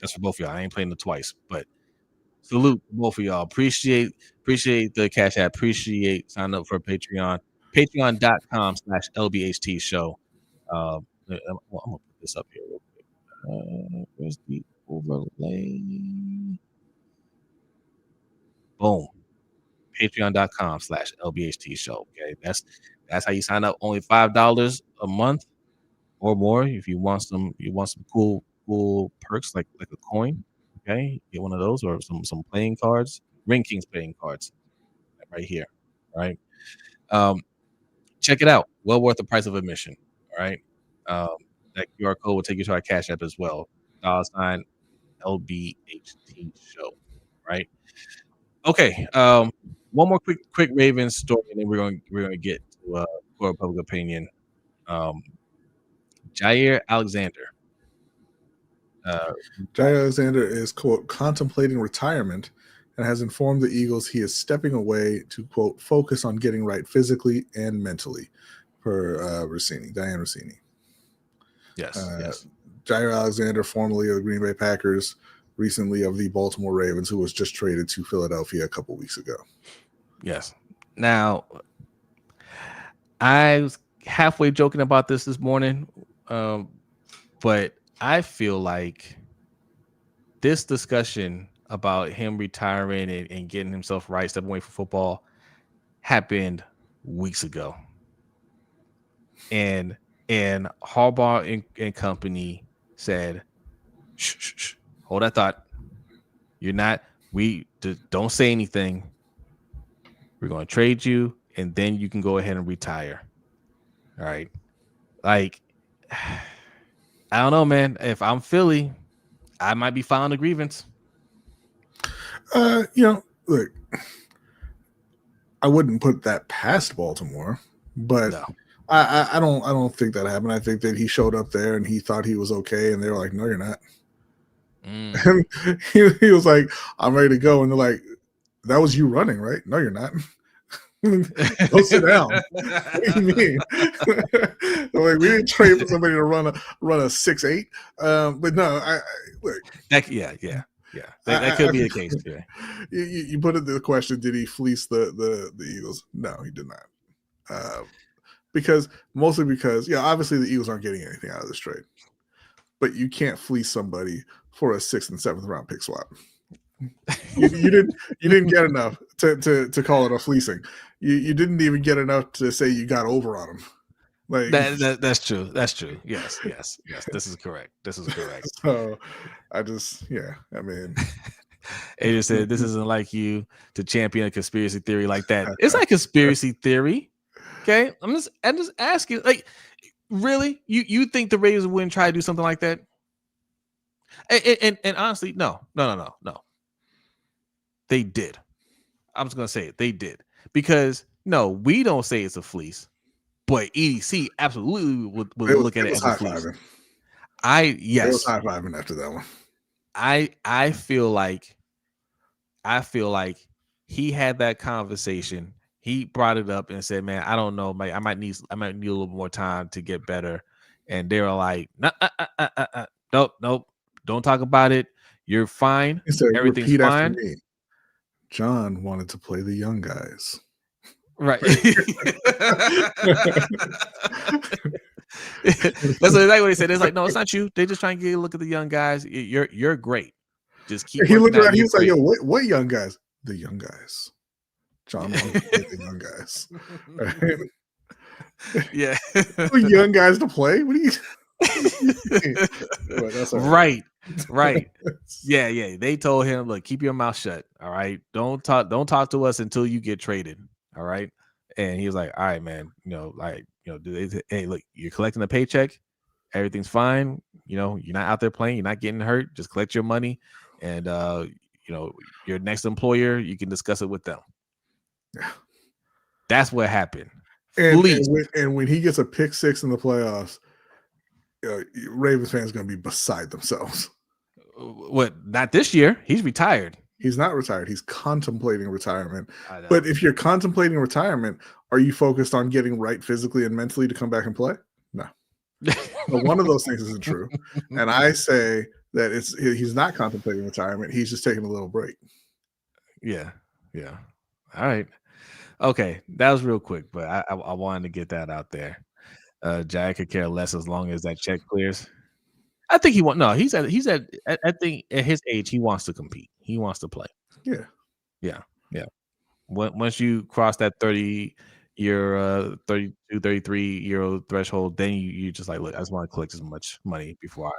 Speaker 1: That's for both of y'all. I ain't playing it twice, but salute both of y'all. Appreciate the Cash App. Appreciate signing up for Patreon. Patreon.com/LBHT Show. I'm gonna put this up here real quick. Where's the overlay? Boom. Patreon.com/LBHT Show. Okay, that's how you sign up. Only $5 a month or more. If you want some cool perks like a coin. Okay, get one of those or some playing cards. Ring Kings playing cards right here. All right. Check it out. Well worth the price of admission. All right. That QR code will take you to our Cash App as well. $LBHT Show. Right. Okay. One more quick Ravens story, and then we're gonna get to core public opinion. Jaire Alexander.
Speaker 2: Jaire Alexander is, quote, contemplating retirement and has informed the Eagles he is stepping away to, quote, focus on getting right physically and mentally, per Diane Rossini.
Speaker 1: Yes.
Speaker 2: Jaire Alexander, formerly of the Green Bay Packers, recently of the Baltimore Ravens, who was just traded to Philadelphia a couple weeks ago.
Speaker 1: Yes. Now, I was halfway joking about this morning, but I feel like this discussion about him retiring and getting himself right, stepping away from football, happened weeks ago. And Harbaugh and company said, shh, hold that thought. Don't say anything. We're going to trade you, and then you can go ahead and retire. All right. Like, I don't know, man. If I'm Philly, I might be filing a grievance.
Speaker 2: Look, I wouldn't put that past Baltimore, but no. I don't think that happened. I think that he showed up there and he thought he was okay, and they were like, "No, you're not." And he was like, "I'm ready to go," and they're like, "That was you running, right?" "No, you're not." Go sit down. What do you mean? Like, we didn't trade for somebody to run a 6'8". But no, I look.
Speaker 1: That could be the case. Yeah.
Speaker 2: You put it to the question: did he fleece the Eagles? No, he did not. Mostly because obviously the Eagles aren't getting anything out of this trade, but you can't fleece somebody for a 6th and 7th round pick swap. You didn't get enough to call it a fleecing. You didn't even get enough to say you got over on them. Like
Speaker 1: that's true. That's true. Yes. This is correct.
Speaker 2: So I mean,
Speaker 1: AJ said this isn't like you to champion a conspiracy theory like that. It's not conspiracy theory. Okay, I'm just asking. Like, really, you think the Ravens wouldn't try to do something like that? And honestly, no. They did. I'm just gonna say it. They did, because no, we don't say it's a fleece, but EDC absolutely would look at it as a fleece.
Speaker 2: It was high-fiving after that one.
Speaker 1: I feel like he had that conversation. He brought it up and said, "Man, I don't know, I might need a little more time to get better." And they were like, "Nope, don't talk about it. You're fine. Everything's fine."
Speaker 2: John wanted to play the young guys.
Speaker 1: Right. That's exactly what he said. It's like, no, it's not you. They just trying to get a look at the young guys. You're great. Just keep.
Speaker 2: He looked around. He was like, "Yo, what young guys? The young guys." John wanted to play the young guys. Right?
Speaker 1: Yeah.
Speaker 2: Young guys to play? What do you?
Speaker 1: Right. Yeah. They told him, look, keep your mouth shut. All right. Don't talk to us until you get traded. All right. And he was like, all right, man, hey, look, you're collecting a paycheck. Everything's fine. You're not out there playing. You're not getting hurt. Just collect your money. And, your next employer, you can discuss it with them.
Speaker 2: Yeah.
Speaker 1: That's what happened.
Speaker 2: And when he gets a pick 6 in the playoffs, Ravens fans going to be beside themselves.
Speaker 1: What? Not this year. He's retired.
Speaker 2: He's not retired. He's contemplating retirement. But if you're contemplating retirement, are you focused on getting right physically and mentally to come back and play? No. But one of those things isn't true. And I say that he's not contemplating retirement. He's just taking a little break.
Speaker 1: Yeah. All right. Okay. That was real quick, but I wanted to get that out there. Jaire could care less as long as that check clears. I think he wants. No, he's at. I think at his age, he wants to compete. He wants to play. Yeah. Once you cross that 30-year, 32, 33-year-old threshold, then you just like, look, I just want to collect as much money before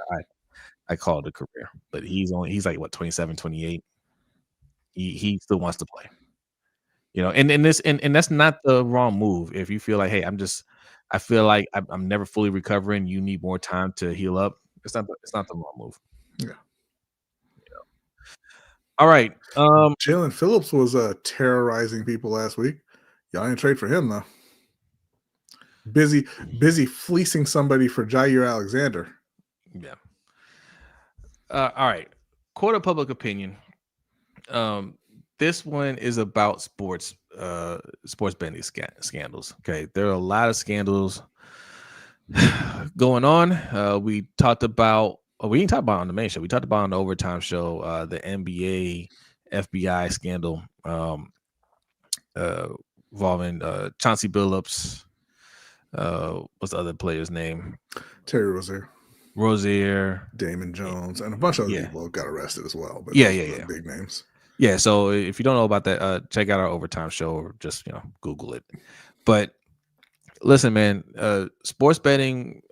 Speaker 1: I call it a career. But he's like what, 27, 28. He still wants to play. And that's not the wrong move. If you feel like, hey, I feel like I'm never fully recovering. You need more time to heal up. It's not the wrong move.
Speaker 2: Yeah.
Speaker 1: All right.
Speaker 2: Jalen Phillips was terrorizing people last week. Y'all didn't trade for him though. Busy fleecing somebody for Jaire Alexander.
Speaker 1: Yeah. All right. Court of public opinion. This one is about sports betting scandals. Okay, there are a lot of scandals going on. We didn't talk about it on the main show. We talked about on the overtime show the NBA FBI scandal involving Chauncey Billups. What's the other player's name?
Speaker 2: Terry Rozier,
Speaker 1: Damon
Speaker 2: Damon Jones, and a bunch of other people got arrested as well. But big names.
Speaker 1: Yeah, so if you don't know about that, check out our overtime show or just Google it. But listen, man, sports betting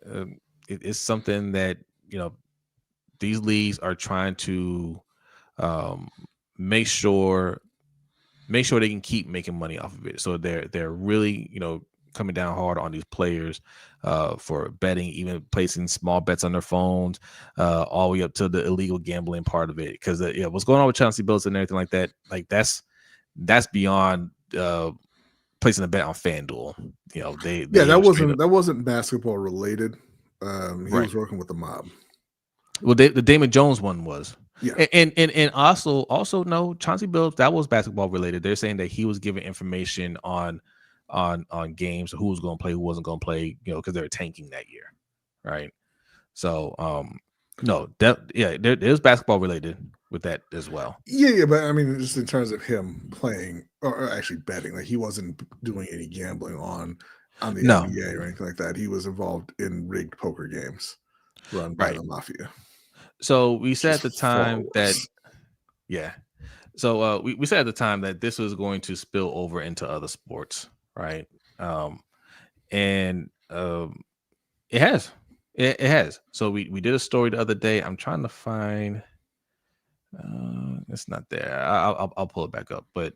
Speaker 1: is something that these leagues are trying to make sure they can keep making money off of it. So they're really coming down hard on these players for betting, even placing small bets on their phones, all the way up to the illegal gambling part of it. Because what's going on with Chauncey Billups and everything like that, like that's beyond placing a bet on FanDuel.
Speaker 2: That wasn't basketball related. He was working with the mob.
Speaker 1: Well, the Damon Jones one was. Yeah, and also no, Chauncey Billups, that was basketball related. They're saying that he was giving information on games, who was going to play, who wasn't going to play, because they were tanking that year, right? So, no, there's basketball related with that as well.
Speaker 2: Yeah, but I mean, just in terms of him playing or actually betting, like he wasn't doing any gambling on on the
Speaker 1: No.
Speaker 2: NBA or anything like that. He was involved in rigged poker games run by
Speaker 1: Right.
Speaker 2: the mafia.
Speaker 1: So we said at the
Speaker 2: Just far
Speaker 1: time that,
Speaker 2: worse.
Speaker 1: yeah. So we said at the time that this was going to spill over into other sports, right? And it has. It has. So we did a story the other day. I'm trying to find. It's not there. I'll pull it back up. But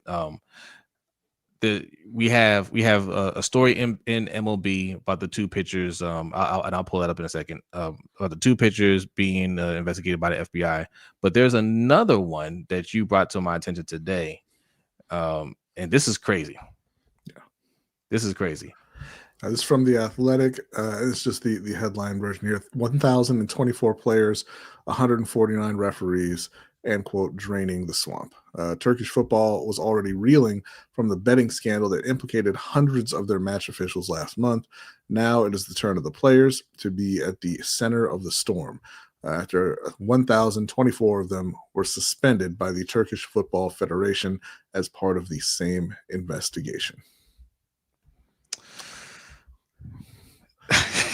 Speaker 1: we have a story in MLB about the two pitchers. I'll pull that up in a second. About the two pitchers being investigated by the FBI. But there's another one that you brought to my attention today, and this is crazy.
Speaker 2: Yeah,
Speaker 1: this is crazy.
Speaker 2: This is from The Athletic. It's just the headline version here. 1,024 players, 149 referees, and, quote, draining the swamp. Turkish football was already reeling from the betting scandal that implicated hundreds of their match officials last month. Now it is the turn of the players to be at the center of the storm. After 1,024 of them were suspended by the Turkish Football Federation as part of the same investigation.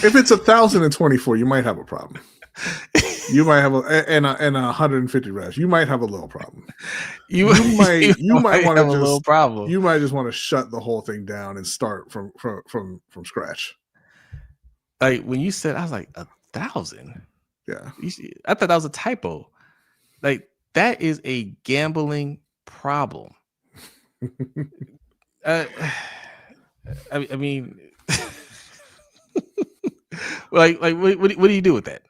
Speaker 2: If it's 1,024, you might have a problem. You might have and 150 refs. You might have a little problem. You might want to
Speaker 1: have a little problem.
Speaker 2: You might just want to shut the whole thing down and start from scratch.
Speaker 1: Like when you said, I was like 1,000.
Speaker 2: Yeah,
Speaker 1: I thought that was a typo. Like that is a gambling problem. I mean. like what do you do with that?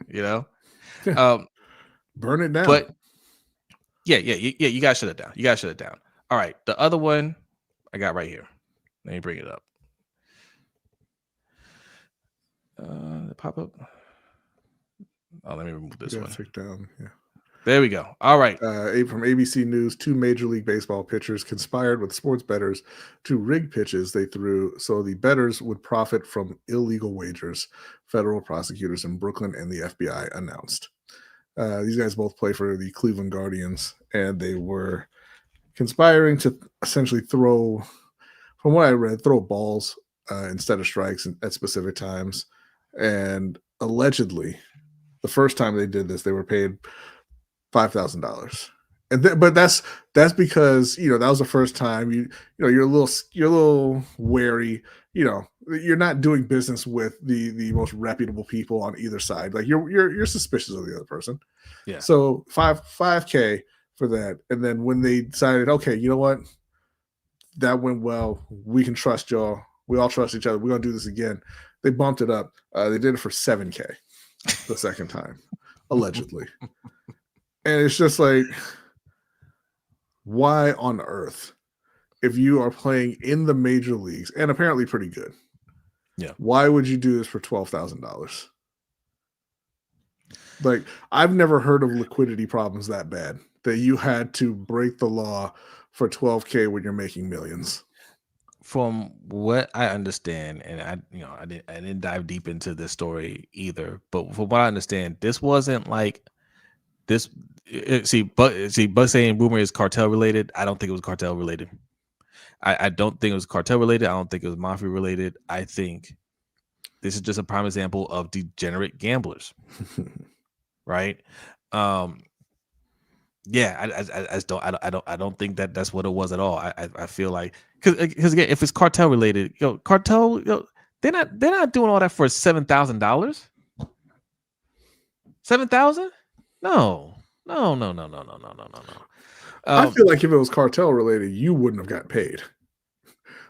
Speaker 1: You know,
Speaker 2: burn it down.
Speaker 1: But yeah, you gotta shut it down. All right, the other one I got right here. Let me bring it up. Pop up. Oh, let me remove this one.
Speaker 2: Take down. Yeah.
Speaker 1: There we go. All right.
Speaker 2: From ABC News, 2 Major League Baseball pitchers conspired with sports bettors to rig pitches they threw so the bettors would profit from illegal wagers, federal prosecutors in Brooklyn and the FBI announced. These guys both play for the Cleveland Guardians, and they were conspiring to essentially throw, from what I read, throw balls instead of strikes at specific times. And allegedly, the first time they did this, they were paid $5,000, but that's because that was the first time. You're a little wary. You're not doing business with the most reputable people on either side. Like you're suspicious of the other person.
Speaker 1: Yeah.
Speaker 2: So $5K for that, and then when they decided, okay, you know what, that went well. We can trust y'all. We all trust each other. We're gonna do this again. They bumped it up. They did it for $7K the second time, allegedly. And it's just like, why on earth, if you are playing in the major leagues and apparently pretty good, why would you do this for $12,000? Like, I've never heard of liquidity problems that bad that you had to break the law for $12K when you're making millions.
Speaker 1: From what I understand, and I didn't dive deep into this story either, but from what I understand, this wasn't like this. But saying rumor is cartel related. I don't think it was cartel related. I don't think it was cartel related. I don't think it was mafia related. I think this is just a prime example of degenerate gamblers, right? I don't think that's what it was at all. I feel like because again, if it's cartel related, they're not doing all that for $7,000. $7,000? No.
Speaker 2: I feel like if it was cartel related, you wouldn't have got paid.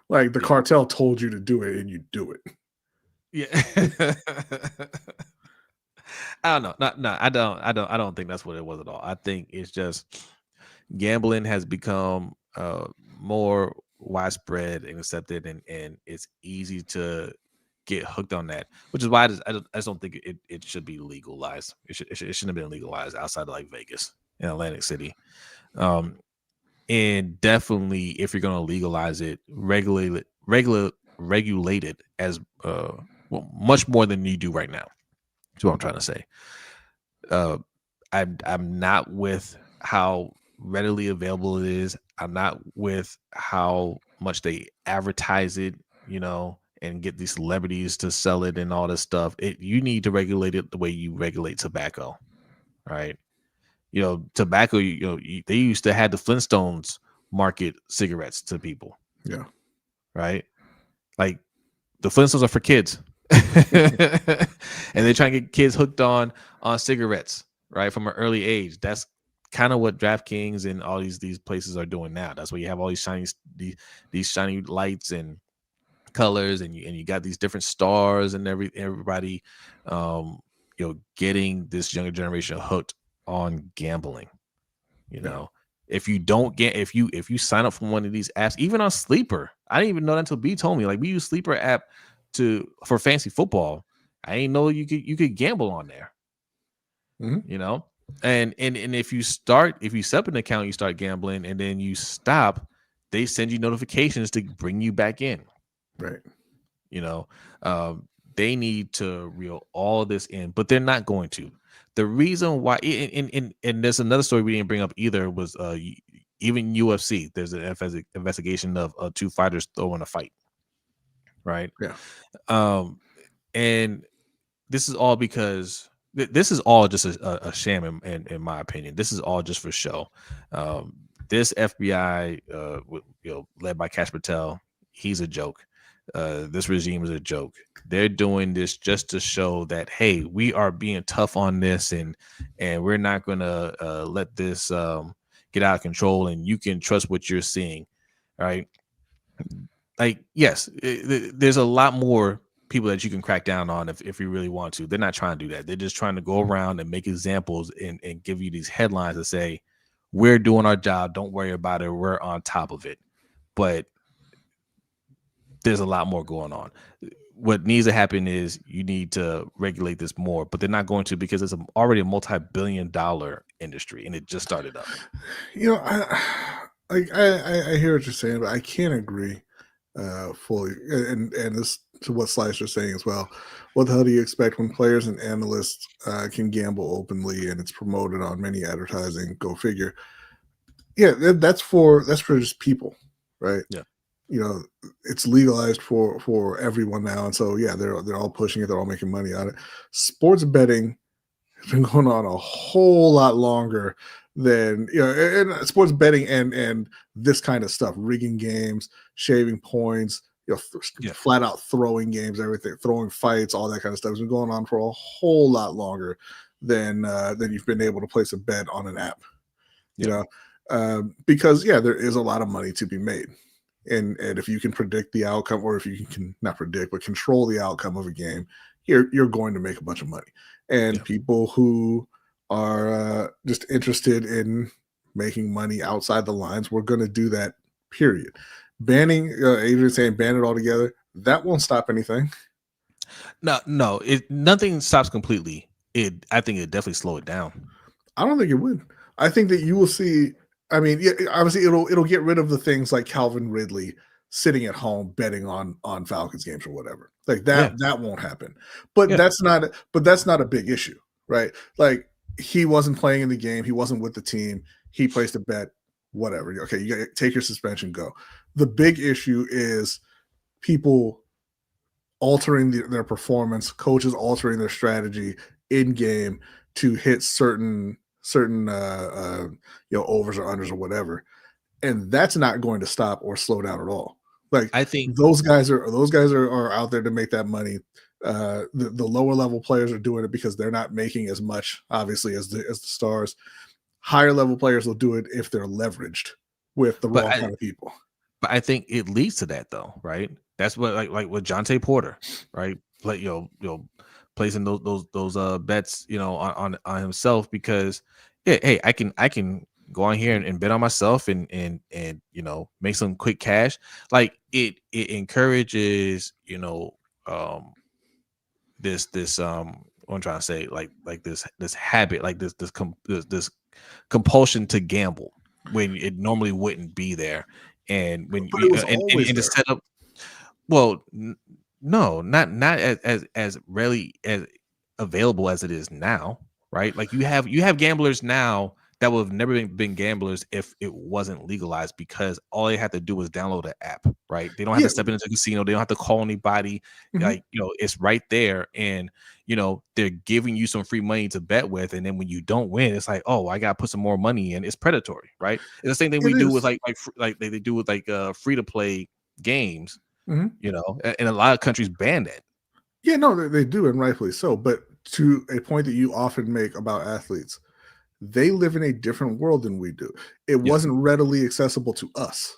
Speaker 2: Like the cartel told you to do it, and you do it.
Speaker 1: Yeah. I don't know. No, I don't think that's what it was at all. I think it's just gambling has become more widespread and accepted, and it's easy to get hooked on that, which is why I just don't think it should be legalized. It shouldn't have been legalized outside of like Vegas and Atlantic City. And definitely if you're going to legalize it, regulate it as much more than you do right now. That's what I'm trying to say. I'm not with how readily available it is. I'm not with how much they advertise it, and get these celebrities to sell it and all this stuff. You need to regulate it the way you regulate tobacco, right? Tobacco. They used to have the Flintstones market cigarettes to people.
Speaker 2: Yeah.
Speaker 1: Right. Like the Flintstones are for kids, and they're trying to get kids hooked on cigarettes, right, from an early age. That's kind of what DraftKings and all these places are doing now. That's why you have all these shiny lights and colors, and you got these different stars and everybody, getting this younger generation hooked on gambling. If you don't get if you sign up for one of these apps, even on Sleeper, I didn't even know that until B told me. Like, we use Sleeper app for fantasy football. I didn't know you could gamble on there.
Speaker 2: Mm-hmm.
Speaker 1: And if you set up an account, you start gambling, and then you stop, they send you notifications to bring you back in.
Speaker 2: Right.
Speaker 1: They need to reel all this in, but they're not going to. The reason why, and there's another story we didn't bring up either, was even UFC. There's an investigation of two fighters throwing a fight, right?
Speaker 2: Yeah.
Speaker 1: And this is all because this is all just a sham, in my opinion. This is all just for show. This FBI, led by Kash Patel, he's a joke. This regime is a joke. They're doing this just to show that, hey, we are being tough on this, and we're not gonna let this get out of control, and you can trust what you're seeing, right? Like, yes, there's a lot more people that you can crack down on if you really want to. They're not trying to do that. They're just trying to go around and make examples and give you these headlines that say, we're doing our job, don't worry about it, we're on top of it. But there's a lot more going on. What needs to happen is you need to regulate this more, but they're not going to, because it's already a multi-billion-dollar industry, and it just started up.
Speaker 2: I hear what you're saying, but I can't agree fully. And this to what Slicer's saying as well. What the hell do you expect when players and analysts can gamble openly and it's promoted on many advertising? Go figure. Yeah, that's for just people, right?
Speaker 1: Yeah.
Speaker 2: It's legalized for everyone now, and so yeah, they're all pushing it. They're all making money on it. Sports betting has been going on a whole lot longer than and sports betting and this kind of stuff, rigging games, shaving points, flat out throwing games, everything, throwing fights, all that kind of stuff has been going on for a whole lot longer than you've been able to place a bet on an app. Because there is a lot of money to be made. And if you can predict the outcome, or if you can not predict but control the outcome of a game, you're going to make a bunch of money. And people who are just interested in making money outside the lines, we're going to do that, period. Banning, Adrian saying ban it altogether, that won't stop anything.
Speaker 1: No, nothing stops completely. I think it definitely slow it down.
Speaker 2: I don't think it would. I think that you will see. I mean, obviously it'll get rid of the things like Calvin Ridley sitting at home betting on Falcons games or whatever. Like that won't happen. But that's not a big issue, right? Like, he wasn't playing in the game, he wasn't with the team, he placed a bet, whatever. Okay, you got to take your suspension, go. The big issue is people altering their performance, coaches altering their strategy in game to hit certain overs or unders or whatever, and that's not going to stop or slow down at all. Like, I think those guys are out there to make that money. The lower level players are doing it because they're not making as much, obviously, as the stars. Higher level players will do it if they're leveraged with the wrong kind of people.
Speaker 1: But I think it leads to that, though, right? That's what, like with Jonte Porter, right? Like, placing those bets, on himself, because hey, I can go on here and bet on myself and make some quick cash. Like, it encourages, this what I'm trying to say, like this habit, like this compulsion to gamble when it normally wouldn't be there. And when and the setup, well, no, not as rarely as available as it is now, right? Like, you have gamblers now that would have never been gamblers if it wasn't legalized, because all they have to do is download an app, right? They don't have to step into the casino. They don't have to call anybody. Like, it's right there. And, they're giving you some free money to bet with. And then when you don't win, it's like, oh, I got to put some more money in. It's predatory, right? It's the same thing we do with like they do with like free to play games, and a lot of countries ban that.
Speaker 2: Yeah, no, they do, and rightfully so. But to a point that you often make about athletes, they live in a different world than we do. It wasn't readily accessible to us.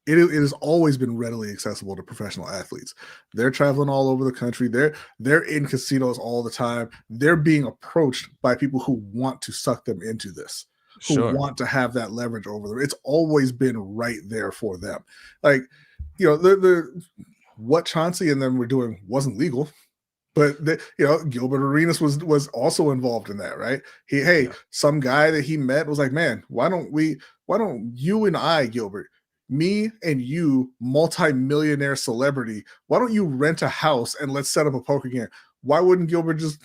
Speaker 2: It has always been readily accessible to professional athletes. They're traveling all over the country. They're in casinos all the time. They're being approached by people who want to suck them into this, who want to have that leverage over them. It's always been right there for them. Like, the what Chauncey and them were doing wasn't legal. But Gilbert Arenas was also involved in that, right? Some guy that he met was like, man, why don't you and I, Gilbert, me and you, multi-millionaire celebrity, why don't you rent a house and let's set up a poker game? Why wouldn't Gilbert just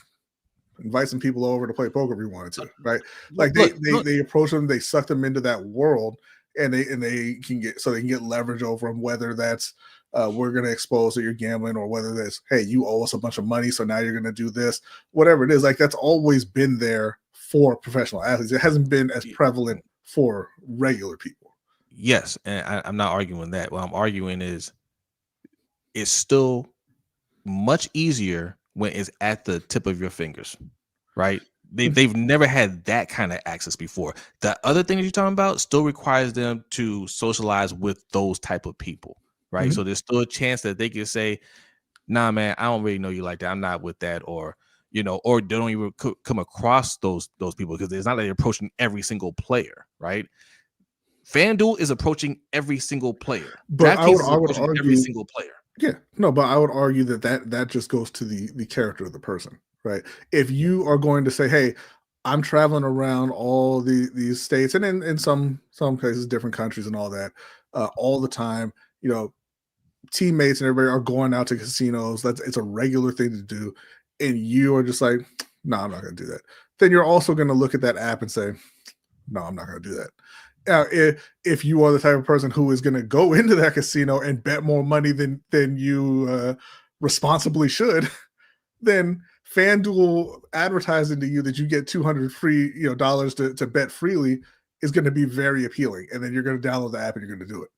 Speaker 2: invite some people over to play poker if he wanted to, right? Like they approach them, they suck them into that world, and they can get leverage over them, whether that's we're going to expose that you're gambling, or whether that's, hey, you owe us a bunch of money, so now you're going to do this, whatever it is. Like, that's always been there for professional athletes. It hasn't been as prevalent for regular people.
Speaker 1: Yes, and I'm not arguing that. What I'm arguing is it's still much easier when it's at the tip of your fingers, right? They've never had that kind of access before. The other thing that you're talking about still requires them to socialize with those type of people, right? So there's still a chance that they can say, nah, man, I don't really know you like that. I'm not with that. Or, or they don't even come across those people, because it's not like they're approaching every single player, right? FanDuel is approaching every single player.
Speaker 2: But I would argue
Speaker 1: every single player.
Speaker 2: Yeah, no, but I would argue that just goes to the character of the person, right? If you are going to say, hey, I'm traveling around all these states, and in some cases, different countries and all that, all the time, teammates and everybody are going out to casinos. It's a regular thing to do. And you are just like, no, I'm not going to do that. Then you're also going to look at that app and say, no, I'm not going to do that. Now, if you are the type of person who is going to go into that casino and bet more money than you responsibly should, then FanDuel advertising to you that you get $200 free dollars to bet freely is going to be very appealing. And then you're going to download the app and you're going to do it.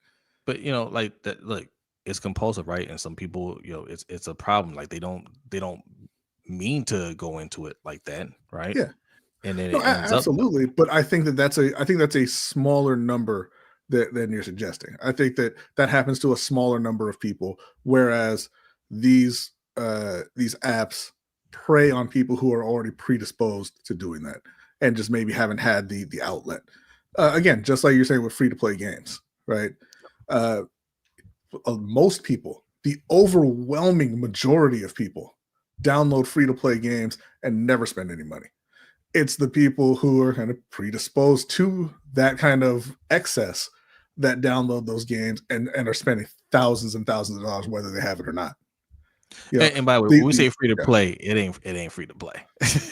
Speaker 1: But like that, look, it's compulsive, right? And some people, it's a problem. Like they don't mean to go into it like that, right?
Speaker 2: Yeah.
Speaker 1: And then
Speaker 2: no, absolutely. But I think that's a smaller number than you're suggesting. I think that happens to a smaller number of people, whereas these apps prey on people who are already predisposed to doing that and just maybe haven't had the outlet. Again, just like you're saying with free to play games, right? Most people, the overwhelming majority of people, download free to play games and never spend any money. It's the people who are kind of predisposed to that kind of excess that download those games and are spending thousands and thousands of dollars, whether they have it or not.
Speaker 1: And by the way, when we say free to play, it ain't free to play.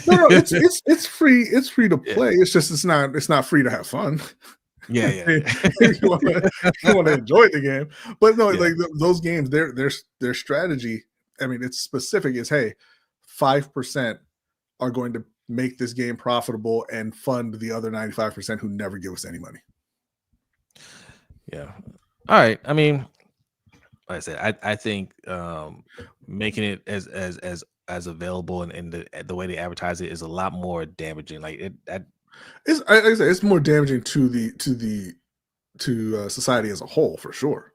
Speaker 2: No, it's free. It's free to play. It's just it's not free to have fun.
Speaker 1: Yeah.
Speaker 2: you want to enjoy the game, but no, like those games, their strategy. I mean, it's specific. Is, hey, 5% are going to make this game profitable and fund the other 95% who never give us any money.
Speaker 1: Yeah. All right. I mean, like I said, I think making it as available and the way they advertise it is a lot more damaging. Like
Speaker 2: it's more damaging to society as a whole, for sure.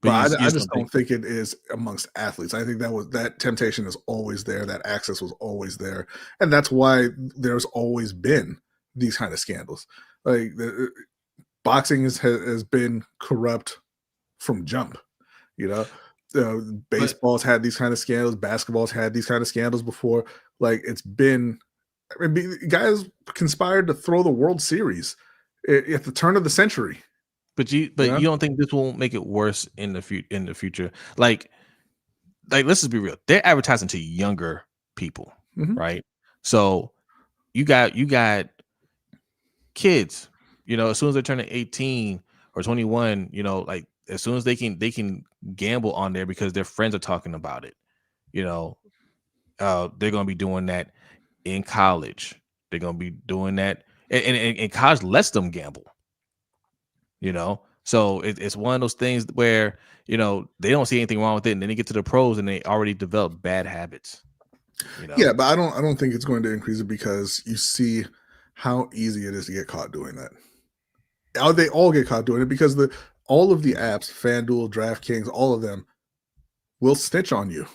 Speaker 2: But I just don't think it is amongst athletes. I think that temptation is always there. That access was always there, and that's why there's always been these kind of scandals. Like boxing has been corrupt from jump. Baseball's had these kind of scandals. Basketball's had these kind of scandals before. Like, it's been. I mean, guys conspired to throw the World Series at the turn of the century.
Speaker 1: But you don't think this will make it worse in the future? Like let's just be real. They're advertising to younger people, right? So you got kids, as soon as they're turning 18 or 21, like as soon as they can gamble on there because their friends are talking about it. They're going to be doing that in college. They're going to be doing that, and college lets them gamble. So it's one of those things where they don't see anything wrong with it, and then they get to the pros and they already develop bad habits.
Speaker 2: Yeah, but I don't think it's going to increase it because you see how easy it is to get caught doing that. They all get caught doing it because all of the apps, FanDuel, DraftKings, all of them will snitch on you.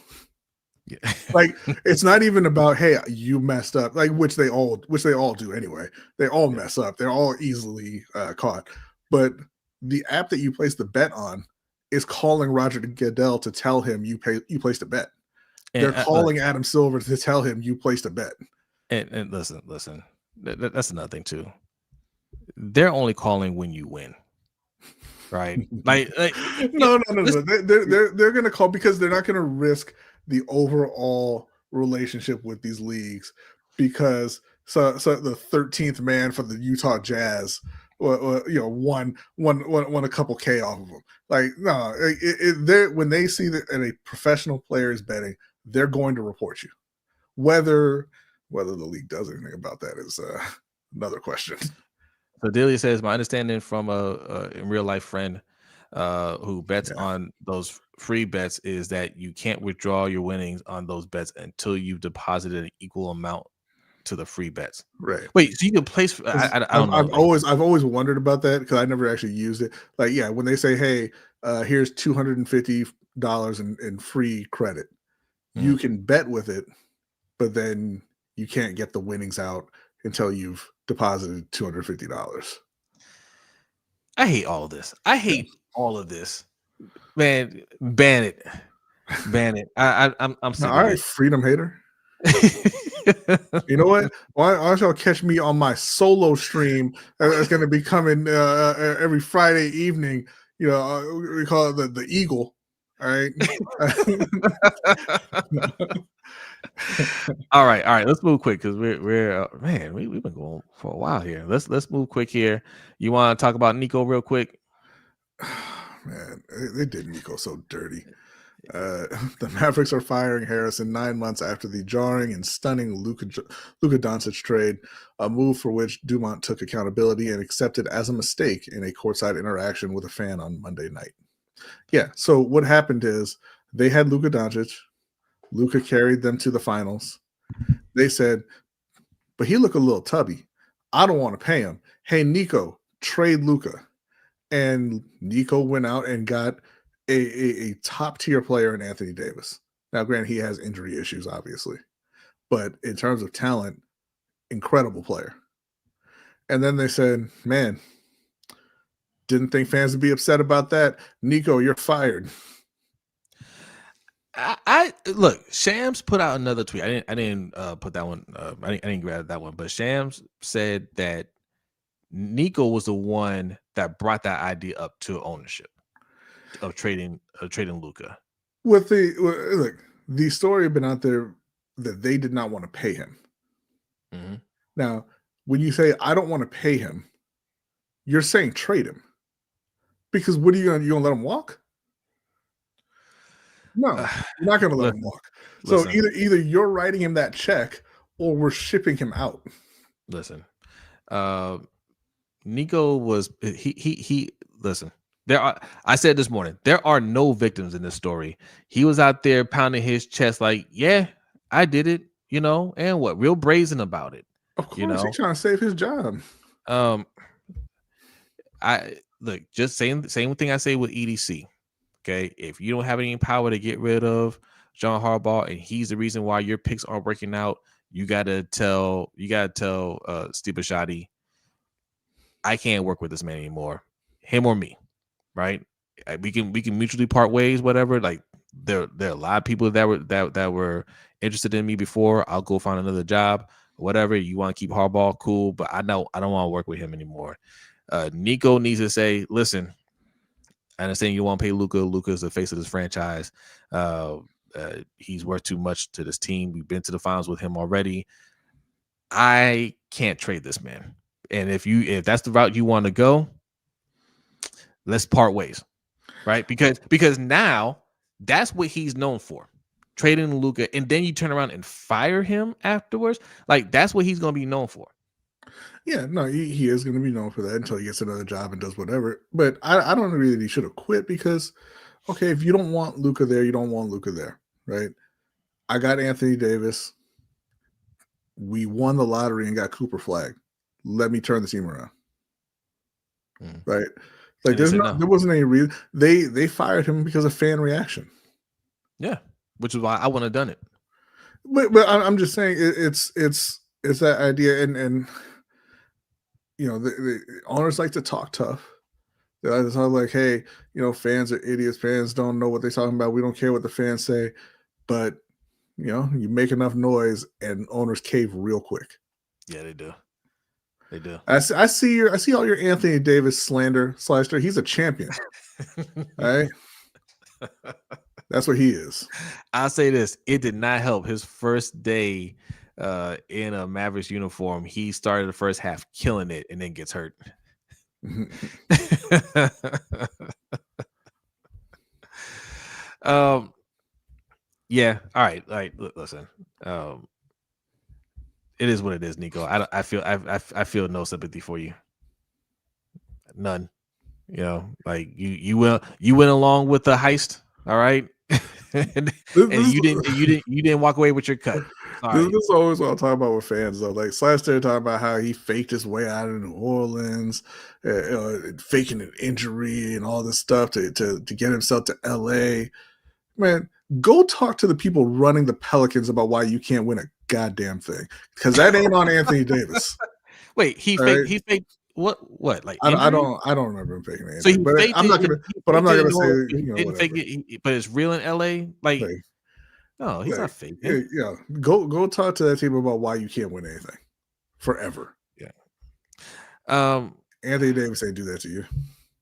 Speaker 2: Yeah. Like it's not even about, hey, you messed up, like which they all do anyway. They all mess up. They're all easily caught. But the app that you place the bet on is calling Roger Goodell to tell him you placed a bet. They're calling Adam Silver to tell him you placed a bet.
Speaker 1: And listen, that's another thing too. They're only calling when you win, right? like
Speaker 2: no. They're gonna call because they're not gonna risk the overall relationship with these leagues because so the 13th man for the Utah Jazz, won a couple K off of them. Like no, when they see that a professional player is betting, they're going to report you. Whether the league does anything about that is another question.
Speaker 1: So Delia says, my understanding from a real life friend who bets on those free bets is that you can't withdraw your winnings on those bets until you've deposited an equal amount to the free bets.
Speaker 2: Right.
Speaker 1: Wait, so you can place? I don't know.
Speaker 2: I've always wondered about that because I never actually used it. Like, yeah, when they say, hey, here's $250 in free credit, you can bet with it, but then you can't get the winnings out until you've deposited $250.
Speaker 1: I hate all of this. All of this, man. Ban it. I'm sick
Speaker 2: all right, freedom hater. You know what? Why don't y'all catch me on my solo stream that's going to be coming every Friday evening? We call it the Eagle. All right.
Speaker 1: All right. Let's move quick because we're man. We've been going for a while here. Let's move quick here. You want to talk about Nico real quick?
Speaker 2: Man, they did Nico so dirty. The Mavericks are firing Harrison 9 months after the jarring and stunning Luka Doncic trade, a move for which Dumont took accountability and accepted as a mistake in a courtside interaction with a fan on Monday night. Yeah, so what happened is they had Luka Doncic. Luka carried them to the finals. They said, but he looked a little tubby. I don't want to pay him. Hey, Nico, trade Luka. And Nico went out and got a top-tier player in Anthony Davis. Now, granted, he has injury issues, obviously. But in terms of talent, incredible player. And then they said, man, didn't think fans would be upset about that. Nico, you're fired.
Speaker 1: I look, Shams put out another tweet. I didn't put that one. I didn't grab that one. But Shams said that Nico was the one that brought that idea up to ownership of trading Luka.
Speaker 2: Look, the story had been out there that they did not want to pay him. Mm-hmm. Now, when you say I don't want to pay him, you're saying trade him. Because what are you gonna let him walk? No, you're not gonna let him walk. So either you're writing him that check or we're shipping him out.
Speaker 1: Listen, Nico was he listen. I said this morning, there are no victims in this story. He was out there pounding his chest like, yeah, I did it, and what? Real brazen about it.
Speaker 2: Of course, he's trying to save his job.
Speaker 1: I look, just same thing I say with EDC. Okay, if you don't have any power to get rid of John Harbaugh and he's the reason why your picks aren't working out, you gotta tell Steve Bisciotti, I can't work with this man anymore, him or me, right? We can mutually part ways, whatever. Like there are a lot of people that were interested in me before. I'll go find another job, whatever. You want to keep Harbaugh, cool, but I don't want to work with him anymore. Nico needs to say, listen, I understand you want to pay Luka. Luka's the face of this franchise. He's worth too much to this team. We've been to the finals with him already. I can't trade this man. And if that's the route you want to go, let's part ways, right? Because now that's what he's known for, trading Luka, and then you turn around and fire him afterwards. Like that's what he's going to be known for.
Speaker 2: Yeah, no, he is going to be known for that until he gets another job and does whatever. But I don't agree that he should have quit because, okay, if you don't want Luka there, you don't want Luka there, right? I got Anthony Davis. We won the lottery and got Cooper Flag. Let me turn the team around, right? Like there wasn't any reason they fired him because of fan reaction.
Speaker 1: Yeah, which is why I wouldn't have done it.
Speaker 2: But I'm just saying it's that idea and. You know, the owners like to talk tough. They like to talk like, hey, you know, fans are idiots. Fans don't know what they're talking about. We don't care what the fans say. But, you know, you make enough noise and owners cave real quick.
Speaker 1: Yeah, they do. They do.
Speaker 2: I see all your Anthony Davis slander. He's a champion. All right? That's what he is.
Speaker 1: I'll say this. It did not help. His first day in a Mavericks uniform, he started the first half killing it and then gets hurt. Yeah. All right. Listen. It is what it is, Nico. I feel no sympathy for you. None. You know, like you went along with the heist. All right. and you didn't walk away with your cut.
Speaker 2: This is always what I talk about with fans, though. Like Slash there talking about how he faked his way out of New Orleans, faking an injury and all this stuff to get himself to LA. Man, go talk to the people running the Pelicans about why you can't win a goddamn thing, because that ain't on Anthony Davis.
Speaker 1: Wait, he faked what? Like
Speaker 2: I don't remember him faking anything.
Speaker 1: So
Speaker 2: but I'm not gonna say
Speaker 1: didn't fake it, but it's real in LA. Like no, he's not faking.
Speaker 2: Yeah, go talk to that team about why you can't win anything forever.
Speaker 1: Yeah.
Speaker 2: Anthony Davis ain't do that to you.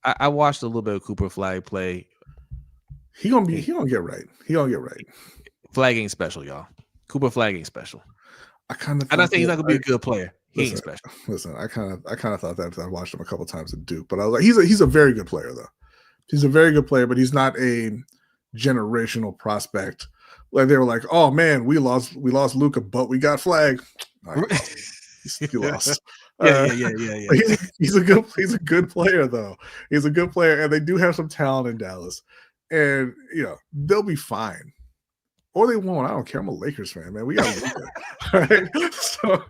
Speaker 1: I watched a little bit of Cooper Flag play.
Speaker 2: He gonna get right. He gonna get right.
Speaker 1: Flag ain't special, y'all. Cooper Flag ain't special.
Speaker 2: I'm not
Speaker 1: saying he's not gonna be a good player. He ain't special.
Speaker 2: Listen, I kind of thought that because I watched him a couple times at Duke, but I was like, he's a very good player though. He's a very good player, but he's not a generational prospect. Like they were like, oh man, we lost Luka, but we got Flag. Right. He lost.
Speaker 1: Yeah.
Speaker 2: He's a good player though. He's a good player, and they do have some talent in Dallas, and you know they'll be fine. Or they won't. I don't care. I'm a Lakers fan, man. We got Luka. All right. So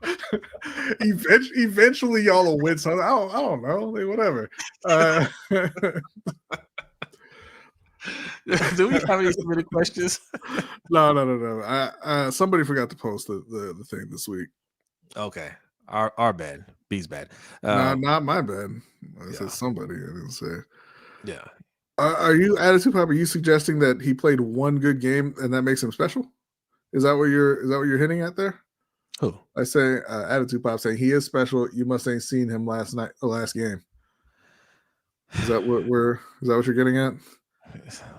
Speaker 2: eventually y'all will win something. I don't know. Whatever.
Speaker 1: Do we have any submitted questions?
Speaker 2: No. Somebody forgot to post the thing this week.
Speaker 1: Okay. Our bad. B's bad.
Speaker 2: Not my bad. I said somebody. I didn't say.
Speaker 1: Yeah.
Speaker 2: Are you Attitude Pop? Are you suggesting that he played one good game and that makes him special? Is that what you're hitting at there?
Speaker 1: Who?
Speaker 2: I say Attitude Pop saying he is special. You must ain't seen him last game. Is that what you're getting at?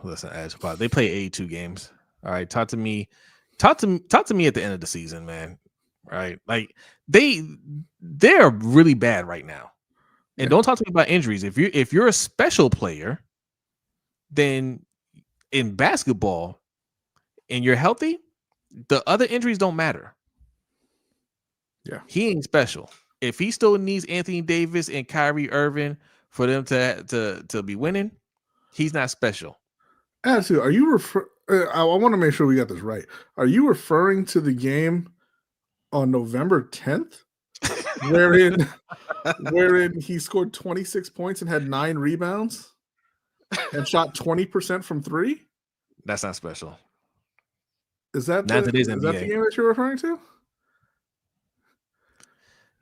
Speaker 1: Listen, Attitude Pop. They play 82 games. All right. Talk to me at the end of the season, man. Right? Like they're really bad right now. And don't talk to me about injuries. If you're a special player, then in basketball and you're healthy, the other injuries don't matter.
Speaker 2: Yeah.
Speaker 1: He ain't special. If he still needs Anthony Davis and Kyrie Irving for them to be winning, he's not special.
Speaker 2: Attitude, are you I want to make sure we got this right. Are you referring to the game on November 10th wherein he scored 26 points and had 9 rebounds? And shot 20% from 3?
Speaker 1: That's not special.
Speaker 2: Is that the game that you're referring to?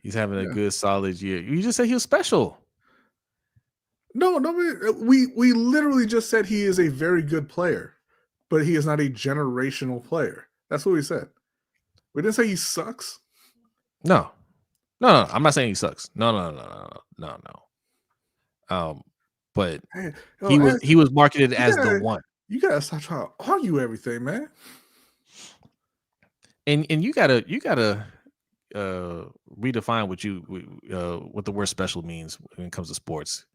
Speaker 1: He's having a good, solid year. You just said he was special.
Speaker 2: No, we literally just said he is a very good player, but he is not a generational player. That's what we said. We didn't say he sucks.
Speaker 1: No. I'm not saying he sucks. No. But he was marketed as the one.
Speaker 2: You gotta stop trying to argue everything, man.
Speaker 1: And you gotta redefine what the word special means when it comes to sports.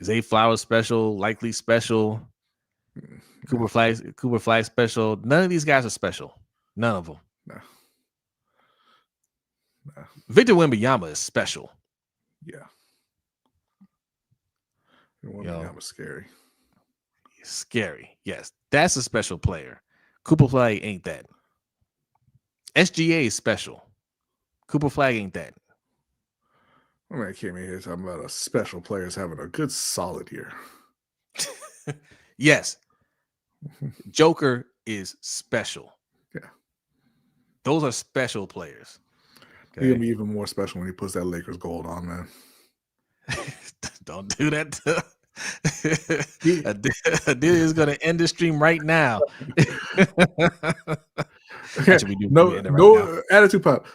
Speaker 1: Is Zay Flowers special? Likely special? Cooper Flag special? None of these guys are special. None of them.
Speaker 2: No.
Speaker 1: Victor Wembanyama is special.
Speaker 2: Yeah. Wembanyama's scary.
Speaker 1: Scary. Yes, that's a special player. Cooper Flag ain't that. SGA is special. Cooper Flag ain't that.
Speaker 2: I mean, I came in here talking about a special players having a good solid year.
Speaker 1: Yes. Joker is special.
Speaker 2: Yeah.
Speaker 1: Those are special players.
Speaker 2: Okay? He'll be even more special when he puts that Lakers gold on, man.
Speaker 1: Don't do that. Adelia is going to end the stream right now.
Speaker 2: Actually, no attitude pop.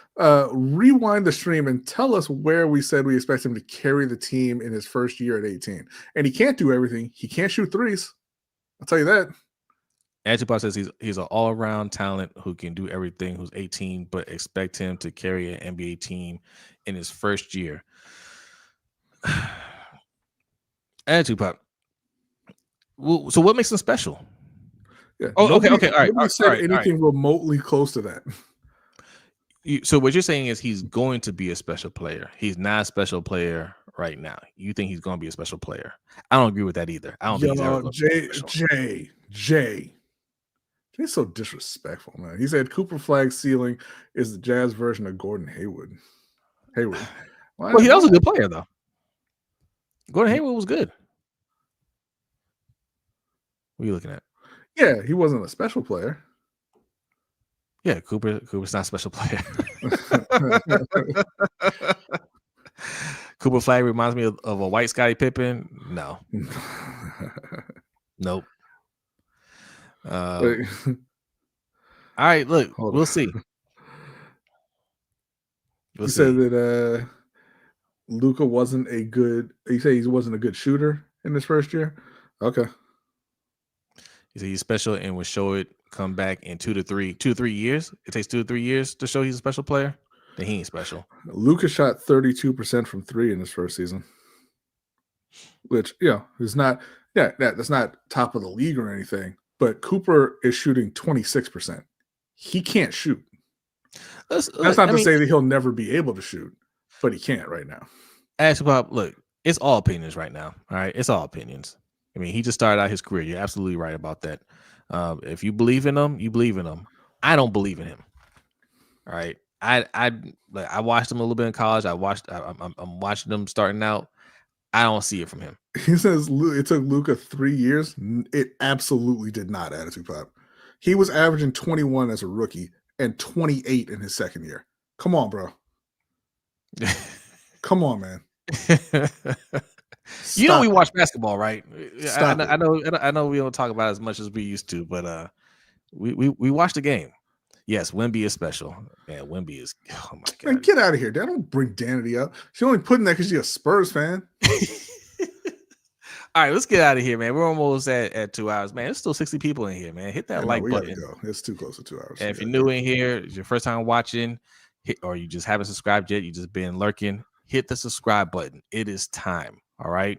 Speaker 2: Rewind the stream and tell us where we said we expect him to carry the team in his first year at 18. And he can't do everything. He can't shoot threes. I'll tell you that.
Speaker 1: Attitude pop says he's an all-around talent who can do everything, who's 18, but expect him to carry an NBA team in his first year. Attitude pop. Well, so what makes him special?
Speaker 2: Yeah.
Speaker 1: Oh, okay. All right.
Speaker 2: Nobody said anything remotely close to that.
Speaker 1: So what you're saying is he's going to be a special player. He's not a special player right now. You think he's going to be a special player? I don't agree with that either. I don't think he's ever going to be special.
Speaker 2: Jay's so disrespectful, man. He said Cooper Flag's ceiling is the Jazz version of Gordon Hayward.
Speaker 1: Well, he was a good player though. Gordon Hayward was good. What are you looking at?
Speaker 2: Yeah, he wasn't a special player.
Speaker 1: Yeah, Cooper's not a special player. Cooper Flag reminds me of a white Scottie Pippen. No. Nope. All right, look, we'll see.
Speaker 2: You said that Luka wasn't a good. You say he wasn't a good shooter in his first year. Okay.
Speaker 1: He said he's special and will show it. Come back in 2 to 3 years. It takes 2 to 3 years to show he's a special player. Then he ain't special.
Speaker 2: Luka shot 32% from 3 in his first season, which is not. Yeah, that's not top of the league or anything. But Cooper is shooting 26%. He can't shoot. That's not to say that he'll never be able to shoot, but he can't right now.
Speaker 1: Bob, look, it's all opinions right now. All right, it's all opinions. I mean, he just started out his career. You're absolutely right about that. If you believe in him, you believe in him. I don't believe in him. All right, I watched him a little bit in college. I'm watching him starting out. I don't see it from him.
Speaker 2: He says it took Luka 3 years. It absolutely did not. Attitude pop. He was averaging 21 as a rookie and 28 in his second year. Come on, bro. Come on, man.
Speaker 1: You know we watch basketball, right? I know we don't talk about it as much as we used to, but we watch the game. Yes, Wemby is special. Man, Wemby is. Oh my god!
Speaker 2: Man, get out of here! Dad, don't bring Danity up. She's only putting that because she's a Spurs fan.
Speaker 1: All right, let's get out of here, man. We're almost at 2 hours, man. There's still 60 people in here, man. Hit that like button.
Speaker 2: Go. It's too close to 2 hours.
Speaker 1: And if you're new in here, it's your first time watching, or you just haven't subscribed yet, you just been lurking, hit the subscribe button. It is time. All right.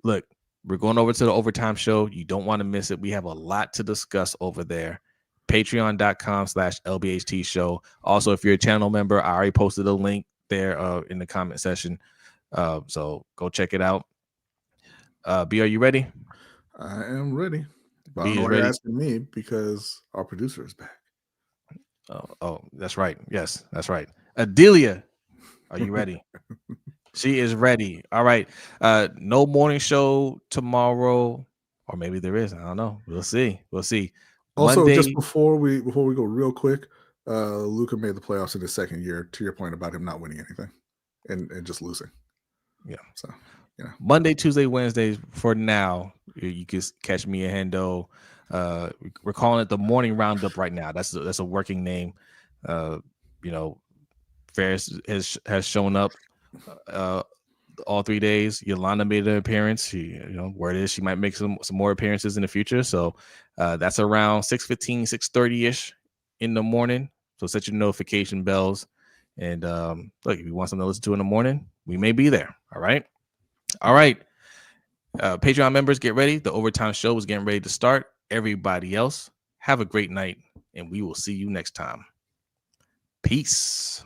Speaker 1: Look, we're going over to the Overtime Show. You don't want to miss it. We have a lot to discuss over there. Patreon.com/LBHT Show. Also, if you're a channel member, I already posted a link there in the comment section. So go check it out. B, are you ready?
Speaker 2: I am ready. But
Speaker 1: B
Speaker 2: I know
Speaker 1: ready.
Speaker 2: you're asking me because our producer is back.
Speaker 1: Oh, that's right. Yes, that's right. Adelia, are you ready? She is ready. All right. No morning show tomorrow, or maybe there is. I don't know. We'll see.
Speaker 2: Also,
Speaker 1: Monday,
Speaker 2: just before we go real quick, Luka made the playoffs in his second year. To your point about him not winning anything and just losing.
Speaker 1: Yeah.
Speaker 2: So
Speaker 1: Monday, Tuesday, Wednesdays for now. You can catch me and Hendo. We're calling it the morning roundup right now. That's a working name. Ferris has shown up all 3 days. Yolanda made an appearance. Word is she might make some more appearances in the future. So that's around 6:15, 6:30 ish in the morning. So set your notification bells. And look, if you want something to listen to in the morning, we may be there. All right. Patreon members, get ready. The Overtime Show is getting ready to start. Everybody else, have a great night, and we will see you next time. Peace.